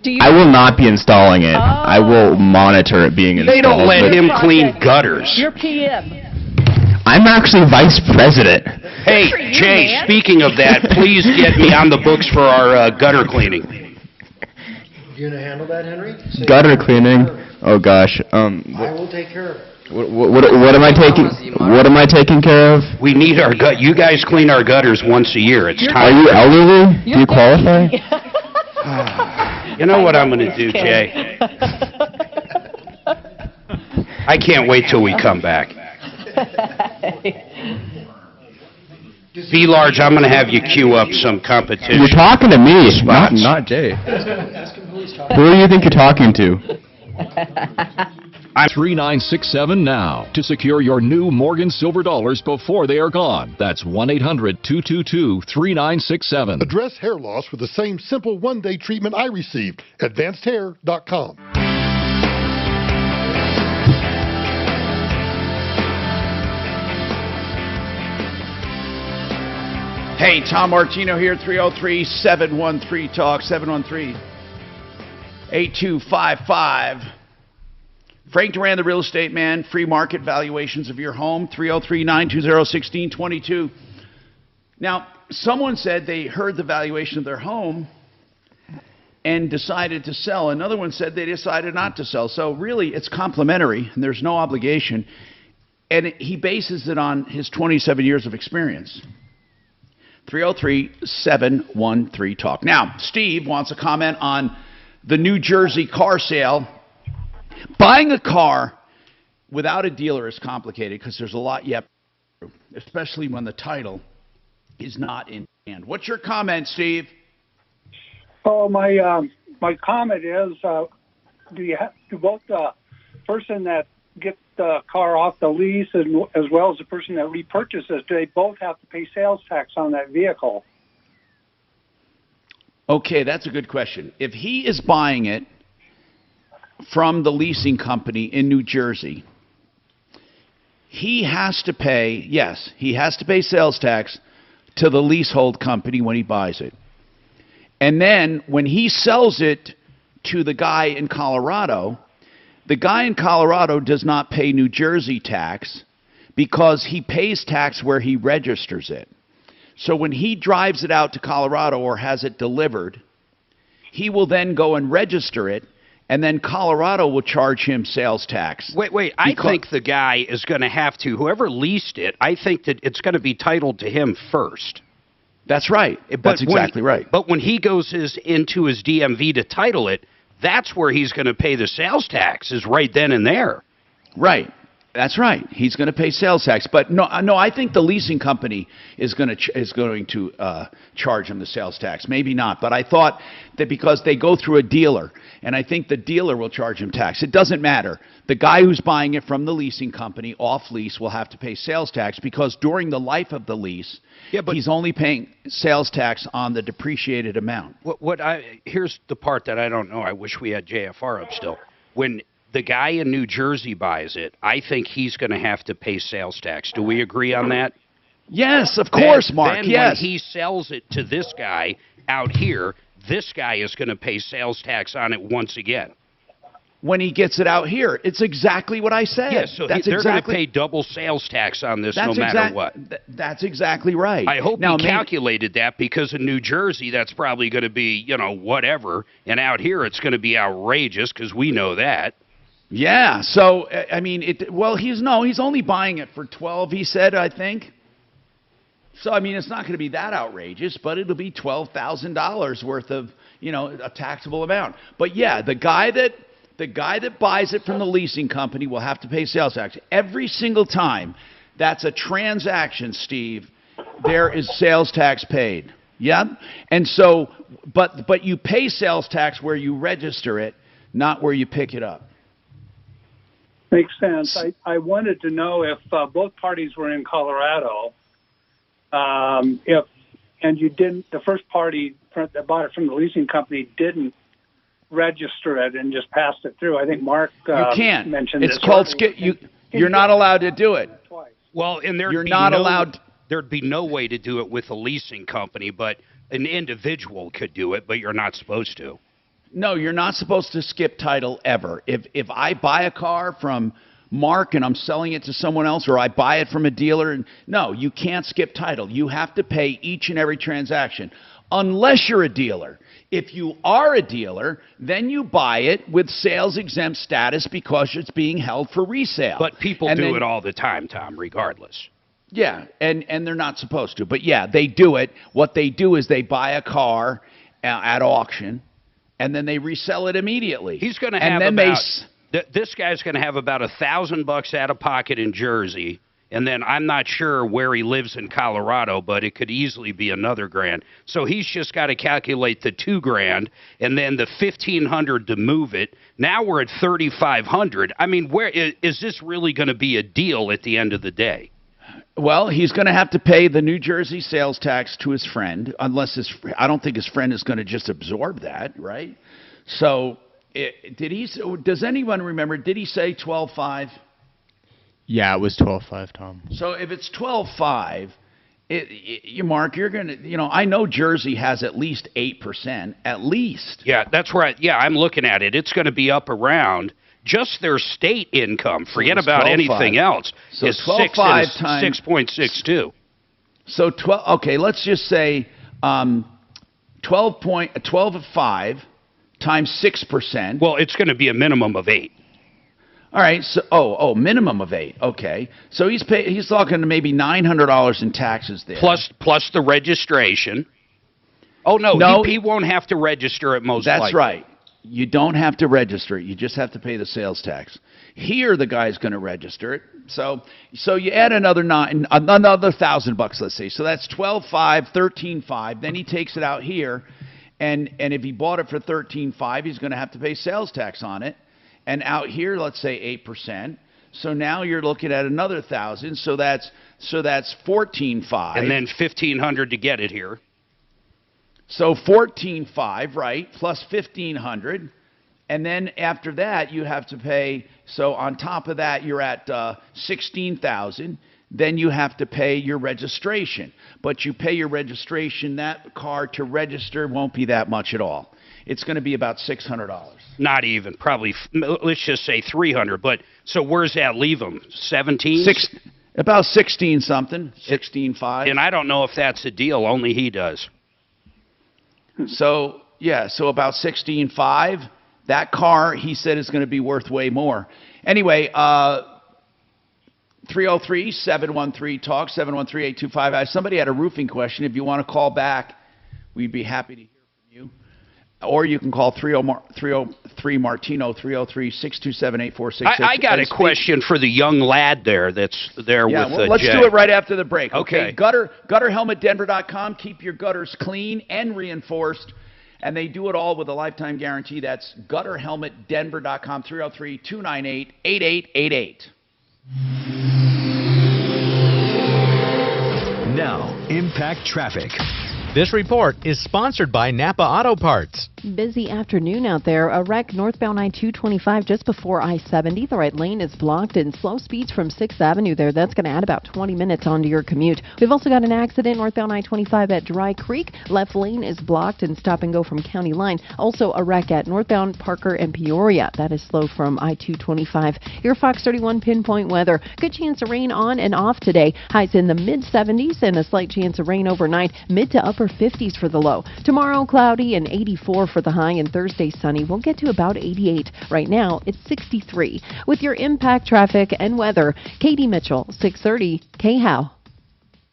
Do you? I will not be installing it. I will monitor it being installed. They don't let but him clean gutters. You're PM. I'm actually vice president. Hey, for you, Jay, man. speaking of that, please get me on the books for our gutter cleaning. You gonna handle that, Henry? Say Gutter cleaning. Oh gosh. I will take care of it. What am I taking? What am I taking care of? We need our gut. You guys clean our gutters once a year. It's Are time. you elderly? Do you qualify? You know what I'm going to do, Jay? I can't wait till we come back. Be large. I'm going to have you queue up some competition. You're talking to me, Spots. not Jay. Who do you think you're talking to? I'm 3967 now to secure your new Morgan Silver Dollars before they are gone. That's 1-800-222-3967. Address hair loss with the same simple one-day treatment I received. AdvancedHair.com. Hey, Tom Martino here, 303-713-TALK, 713-8255. Frank Duran, the real estate man, free market valuations of your home, 303-920-1622. Now, someone said they heard the valuation of their home and decided to sell. Another one said they decided not to sell. So really, it's complimentary, and there's no obligation. And he bases it on his 27 years of experience. 303-713-TALK. Now, Steve wants a comment on the New Jersey car sale. Buying a car without a dealer is complicated because there's a lot yet, especially when the title is not in hand. What's your comment, Steve? Oh, my comment is, do both the person that gets the car off the lease as well as the person that repurchases, do they both have to pay sales tax on that vehicle? Okay, that's a good question. If he is buying it from the leasing company in New Jersey, he has to pay, yes, he has to pay sales tax to the leasehold company when he buys it. And then when he sells it to the guy in Colorado, the guy in Colorado does not pay New Jersey tax because he pays tax where he registers it. So when he drives it out to Colorado or has it delivered, he will then go and register it, and then Colorado will charge him sales tax. Wait. I think the guy is going to have to, whoever leased it, I think that it's going to be titled to him first. That's right. That's exactly right. But when he goes into his DMV to title it, that's where he's going to pay the sales tax, is right then and there. Right. That's right. He's going to pay sales tax, but no. I think the leasing company is going to charge him the sales tax. Maybe not, but I thought that because they go through a dealer, and I think the dealer will charge him tax. It doesn't matter. The guy who's buying it from the leasing company off lease will have to pay sales tax because during the life of the lease, he's only paying sales tax on the depreciated amount. Here's the part that I don't know. I wish we had JFR up still. When the guy in New Jersey buys it, I think he's going to have to pay sales tax. Do we agree on that? Yes, of course, Mark. Then yes. When he sells it to this guy out here, this guy is going to pay sales tax on it once again. When he gets it out here, it's exactly what I said. Yes, so they're going to pay double sales tax on this no matter what. That's exactly right. I hope he calculated that because in New Jersey, that's probably going to be, whatever. And out here, it's going to be outrageous because we know that. Yeah, so, I mean, he's only buying it for 12, he said, I think. So, I mean, it's not going to be that outrageous, but it'll be $12,000 worth of, a taxable amount. But yeah, the guy that buys it from the leasing company will have to pay sales tax. Every single time that's a transaction, Steve, there is sales tax paid. Yeah? And so, but you pay sales tax where you register it, not where you pick it up. Makes sense. I wanted to know if both parties were in Colorado, the first party that bought it from the leasing company didn't register it and just passed it through. I think Mark mentioned it's called you're not allowed to do it. Well, and there'd be no way to do it with a leasing company, but an individual could do it, but you're not supposed to. No, you're not supposed to skip title ever. If I buy a car from Mark and I'm selling it to someone else, or I buy it from a dealer, no, you can't skip title. You have to pay each and every transaction, unless you're a dealer. If you are a dealer, then you buy it with sales exempt status because it's being held for resale. But people do it all the time, Tom, regardless. Yeah, and they're not supposed to. But yeah, they do it. What they do is they buy a car at auction, and then they resell it immediately. He's going to have this guy's going to have about $1,000 out of pocket in Jersey, and then I'm not sure where he lives in Colorado, but it could easily be another grand. So he's just got to calculate the $2,000 and then the $1,500 to move it. Now we're at $3,500. I mean, where is this really going to be a deal at the end of the day? Well, he's going to have to pay the New Jersey sales tax to his friend, unless I don't think his friend is going to just absorb that, right? So, does anyone remember, did he say 12.5? Yeah, it was 12.5, Tom. So if it's 12.5, Mark, you're going to, I know Jersey has at least 8%, at least. Yeah, that's right. Yeah, I'm looking at it. It's going to be up around just their state income. Forget about anything else. So 12.5 times 6.62. So let's just say 12.5 times 6%. Well, it's going to be a minimum of 8. All right. So minimum of 8. Okay. So he's talking to maybe $900 in taxes there. Plus the registration. Oh no, he won't have to register it most likely. That's right. You don't have to register it. You just have to pay the sales tax. Here, the guy's going to register it. So you add another $1,000, let's say. So that's 12.5, 13.5. Then he takes it out here, and if he bought it for 13.5, he's going to have to pay sales tax on it. And out here, let's say 8%. So now you're looking at another 1,000. So that's 14.5. And then 1,500 to get it here. So 14.5, right, plus 1,500, and then after that you have to pay. So on top of that, you're at 16,000. Then you have to pay your registration. But you pay your registration. That car to register won't be that much at all. It's going to be about $600. Not even, probably. Let's just say 300. But so where's that leave them? 17? About 16 something. 16.5. And I don't know if that's a deal. Only he does. So, yeah, so about 16.5. That car, he said, is going to be worth way more. Anyway, 303-713-TALK, 713-825. Somebody had a roofing question. If you want to call back, we'd be happy to hear from you. Or you can call 303-MARTINO, 303-627-8466. I got a question for the young lad there that's there with the let's Jay. do it right after the break. Okay. Gutterhelmetdenver.com. Keep your gutters clean and reinforced. And they do it all with a lifetime guarantee. That's gutterhelmetdenver.com, 303-298-8888. Now, Impact Traffic. This report is sponsored by Napa Auto Parts. Busy afternoon out there. A wreck northbound I-225 just before I-70. The right lane is blocked and slow speeds from 6th Avenue there. That's going to add about 20 minutes onto your commute. We've also got an accident northbound I-25 at Dry Creek. Left lane is blocked and stop and go from County Line. Also a wreck at northbound Parker and Peoria. That is slow from I-225. Your Fox 31 pinpoint weather. Good chance of rain on and off today. Highs in the mid-70s and a slight chance of rain overnight. Mid to upper 50s for the low. Tomorrow cloudy and 84 for the high, and Thursday sunny. We'll get to about 88. Right now it's 63. With your Impact Traffic and weather, Katie Mitchell, 630 KHOW.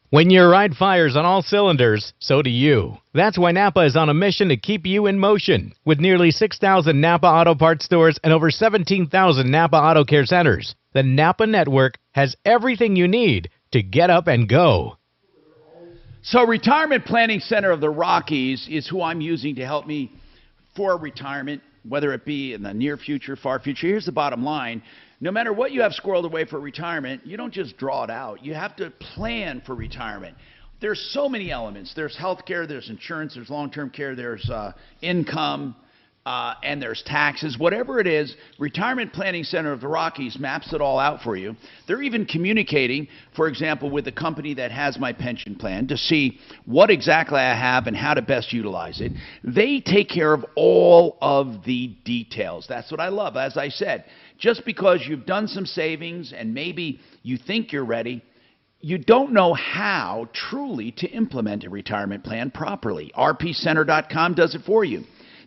When your ride fires on all cylinders, so do you. That's why Napa is on a mission to keep you in motion. With nearly 6,000 Napa Auto Parts stores and over 17,000 Napa Auto Care centers, the Napa network has everything you need to get up and go. So Retirement Planning Center of the Rockies is who I'm using to help me for retirement, whether it be in the near future, far future. Here's the bottom line. No matter what you have squirreled away for retirement, you don't just draw it out. You have to plan for retirement. There's so many elements. There's health care, there's insurance, there's long-term care, there's income, and there's taxes. Whatever it is, Retirement Planning Center of the Rockies maps it all out for you. They're even communicating, for example, with the company that has my pension plan to see what exactly I have and how to best utilize it. They take care of all of the details. That's what I love. As I said, just because you've done some savings and maybe you think you're ready, you don't know how truly to implement a retirement plan properly. rpcenter.com does it for you.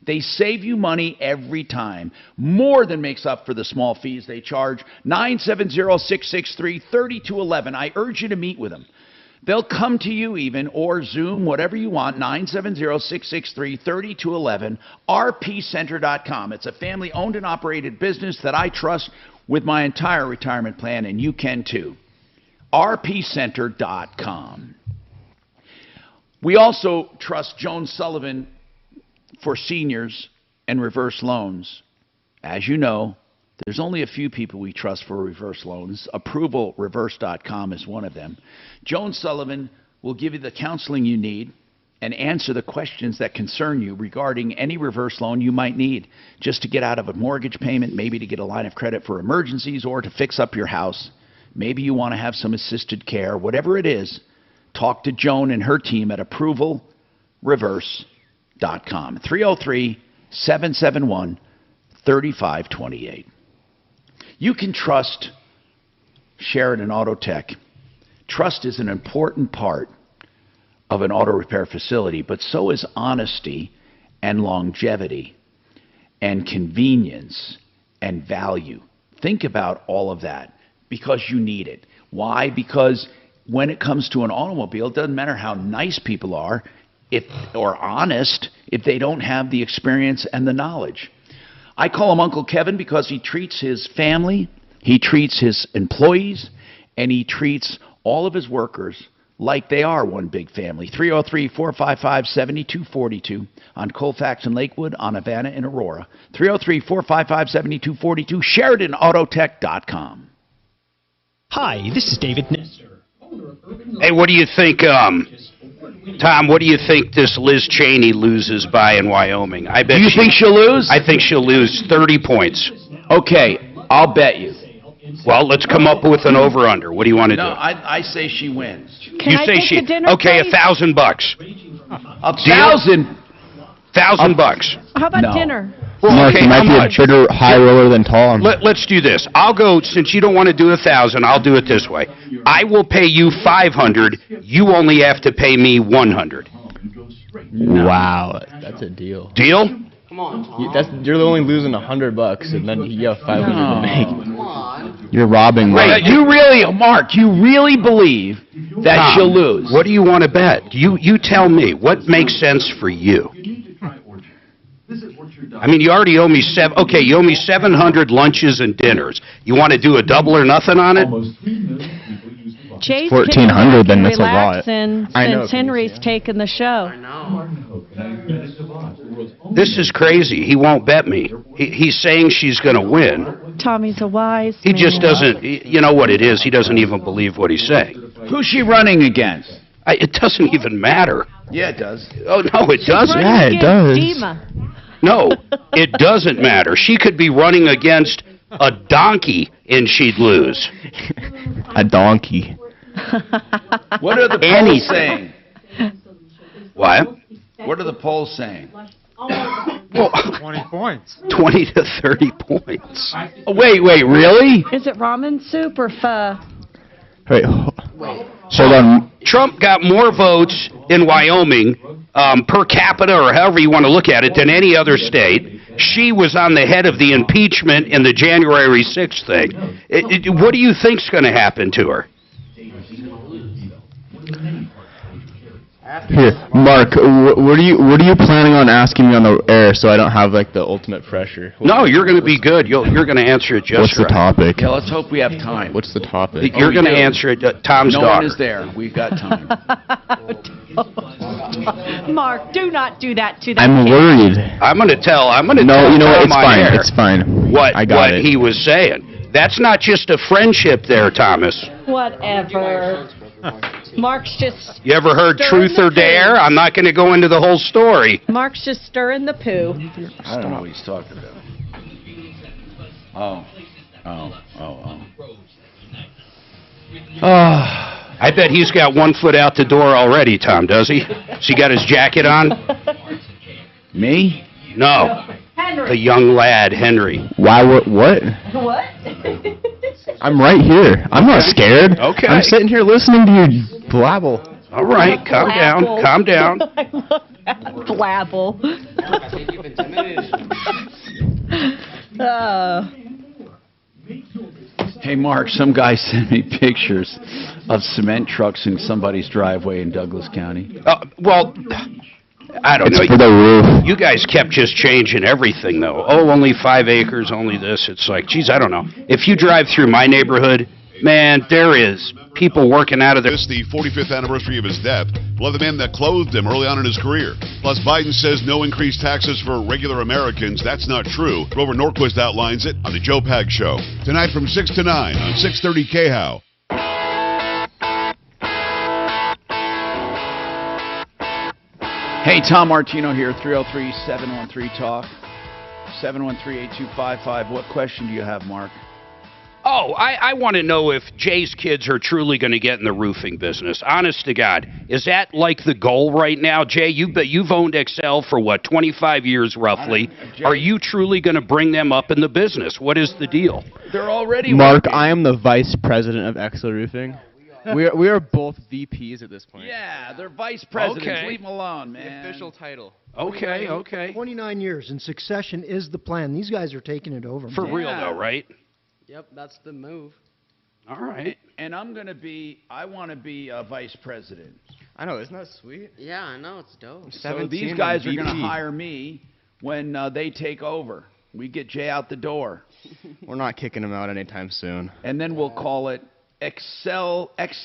They save you money every time, more than makes up for the small fees they charge. 970-663-3211. I urge you to meet with them. They'll come to you even, or Zoom, whatever you want, 970-663-3211, rpcenter.com. It's a family-owned and operated business that I trust with my entire retirement plan, and you can too. rpcenter.com. We also trust Joan Sullivan for seniors and reverse loans. As you know, there's only a few people we trust for reverse loans. ApprovalReverse.com is one of them. Joan Sullivan will give you the counseling you need and answer the questions that concern you regarding any reverse loan you might need, just to get out of a mortgage payment, maybe to get a line of credit for emergencies or to fix up your house. Maybe you want to have some assisted care. Whatever it is, talk to Joan and her team at ApprovalReverse.com. 303-771-3528. You can trust Sheridan Auto Tech. Trust is an important part of an auto repair facility, but so is honesty and longevity and convenience and value. Think about all of that because you need it. Why? Because when it comes to an automobile, it doesn't matter how nice people are or honest if they don't have the experience and the knowledge. I call him Uncle Kevin because he treats his family, he treats his employees, and he treats all of his workers like they are one big family. 303-455-7242 on Colfax and Lakewood, on Havana and Aurora. 303-455-7242, SheridanAutotech.com. Hi, this is David Nestor. Hey, what do you think, Tom, what do you think this Liz Cheney loses by in Wyoming? I bet. Do you think she'll lose? I think she'll lose 30 points. Okay, I'll bet you. Well, let's come up with an over-under. What do you want to do? No, I say she wins. You say she... Okay, $1,000. $1,000? $1,000. How about dinner? Well, Mark, okay, you might how be much? a bigger high roller than Tom. Let's do this. I'll go, since you don't want to do 1,000, I'll do it this way. I will pay you 500. You only have to pay me 100. Wow, that's a deal. Deal? Come on, Tom. You're only losing $100, and then you have 500 to make. You're robbing me. Wait, you really, Mark, you really believe that Tom, she'll lose? What do you want to bet? You tell me. What makes sense for you? I mean, you already owe me you owe me 700 lunches and dinners. You want to do a double or nothing on it? Jay's 1,400, then that's a lot. Since Henry's taken the show. This is crazy. He won't bet me. He's saying she's going to win. Tommy's a wise He man. just doesn't, you know what it is, he doesn't even believe what he's saying. Who's she running against? It doesn't even matter. Yeah, it does. Oh, no, it doesn't. Yeah, it does. No, it doesn't matter. She could be running against a donkey and she'd lose. A donkey. What are the polls saying? What? What are the polls saying? Well, 20 points. 20 to 30 points. Oh, wait, really? Is it ramen soup or pho? Wait, hold on. Trump got more votes in Wyoming per capita, or however you want to look at it, than any other state. She was on the head of the impeachment in the January 6th thing. What do you think's going to happen to her? Here, Mark, what are you planning on asking me on the air so I don't have like the ultimate pressure? No, you're going to be good. You're going to answer it just What's the right. topic? Yeah, let's hope we have time. What's the topic? You're going to answer it. Tom's no daughter. one is there. We've got time. Mark, do not do that to that I'm kid. worried. I'm going to tell. No, you know what? Tom It's on fine. air It's fine. What it. he was saying. That's not just a friendship there, Thomas. Whatever. Mark's just... You ever heard stirring Truth the or poo. Dare? I'm not going to go into the whole story. Mark's just stirring the poo. I don't know what he's talking about. I bet he's got 1 foot out the door already, Tom, does he? Has he got his jacket on? Me? No. Henry. The young lad, Henry. Why? What? What? I'm right here. I'm not scared. Okay. I'm sitting here listening to you blabble. All right, calm down. Blabble. Calm down. I love that. Blabble. Hey, Mark, some guy sent me pictures of cement trucks in somebody's driveway in Douglas County. Well, I don't know. It's for the roof. You guys kept just changing everything, though. Oh, only 5 acres, only this. It's like, geez, I don't know. If you drive through my neighborhood, man, there is people working out of there. This the 45th anniversary of his death. One of the men that clothed him early on in his career. Plus, Biden says no increased taxes for regular Americans. That's not true. Grover Norquist outlines it on the Joe Pag Show. Tonight from 6 to 9 on 630 KHOW. Hey, Tom Martino here, 303-713-TALK, 713-8255. What question do you have, Mark? Oh, I want to know if Jay's kids are truly going to get in the roofing business. Honest to God, is that like the goal right now, Jay? You've owned Excel for what, 25 years roughly? Are you truly going to bring them up in the business? What is the deal? They're already Mark, working. I am the vice president of Excel Roofing. We are both VPs at this point. Yeah, they're vice presidents. Okay. Leave them alone, man. The official title. Okay. 29 years, and succession is the plan. These guys are taking it over. For real, though, right? Yep, that's the move. All right. And I want to be vice president. I know, isn't that sweet? Yeah, I know, it's dope. So these guys are going to hire me when they take over. We get Jay out the door. We're not kicking him out anytime soon. And then we'll call it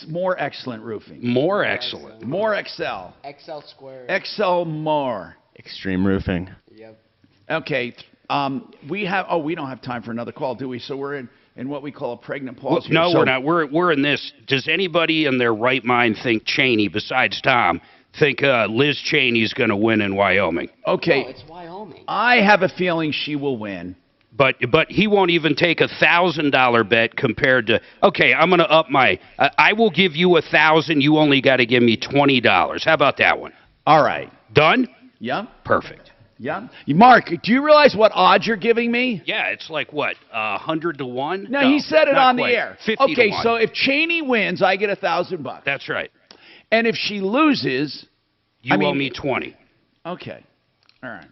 more excellent roofing. More excellent. More Excel. XL squared. Excel more. Extreme roofing. Yep. Okay. We don't have time for another call, do we? So we're in what we call a pregnant pause. Well, no, here. we're not. We're in this. Does anybody in their right mind think Cheney, besides Tom, think Liz Cheney's going to win in Wyoming? Okay. No, it's Wyoming. I have a feeling she will win. But he won't even take $1,000 bet compared to, okay, I'm going to up my, I will give you $1,000. You only got to give me $20. How about that one? All right. Done? Yeah. Perfect. Yeah. Mark, do you realize what odds you're giving me? Yeah, it's like what, 100 to 1? No, he said it on quite. the air. 50 okay, to 1. so if Cheney wins, I get $1,000. That's right. And if she loses, you owe me 20. Okay. All right.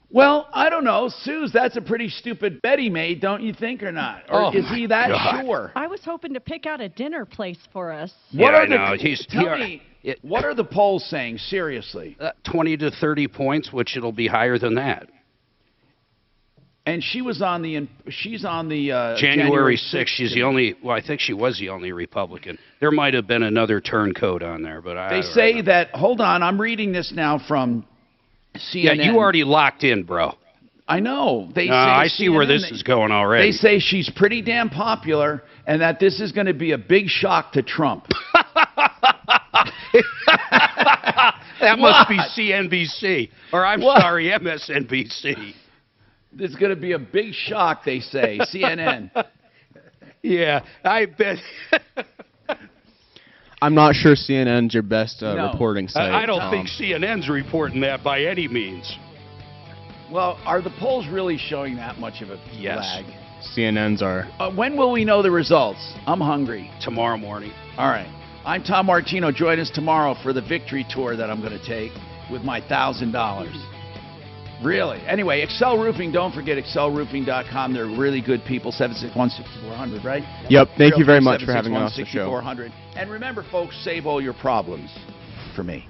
Well, I don't know. Suze, that's a pretty stupid bet he made, don't you think, or not? Or is he that sure? I was hoping to pick out a dinner place for us. What yeah, are I know. Tell me, what are the polls saying, seriously? 20 to 30 points, which it'll be higher than that. And she's on the January 6th. She's the only, well, I think she was the only Republican. There might have been another turncoat on there, but I They say that, hold on, I'm reading this now from CNN. Yeah, you already locked in, bro. I know. They say I see where this is going already. They say she's pretty damn popular and that this is going to be a big shock to Trump. That must be CNBC. Or I'm sorry, MSNBC. This is going to be a big shock, they say. CNN. Yeah, I bet. I'm not sure CNN's your best reporting site. I don't think CNN's reporting that by any means. Well, are the polls really showing that much of a lag? CNN's are. When will we know the results? I'm hungry. Tomorrow morning. All right. I'm Tom Martino. Join us tomorrow for the victory tour that I'm going to take with my $1,000. Really? Anyway, Excel Roofing, don't forget excelroofing.com. They're really good people. 761-6400, right? Yep. Thank you very much for having us on the show. 761-6400. And remember, folks, save all your problems for me.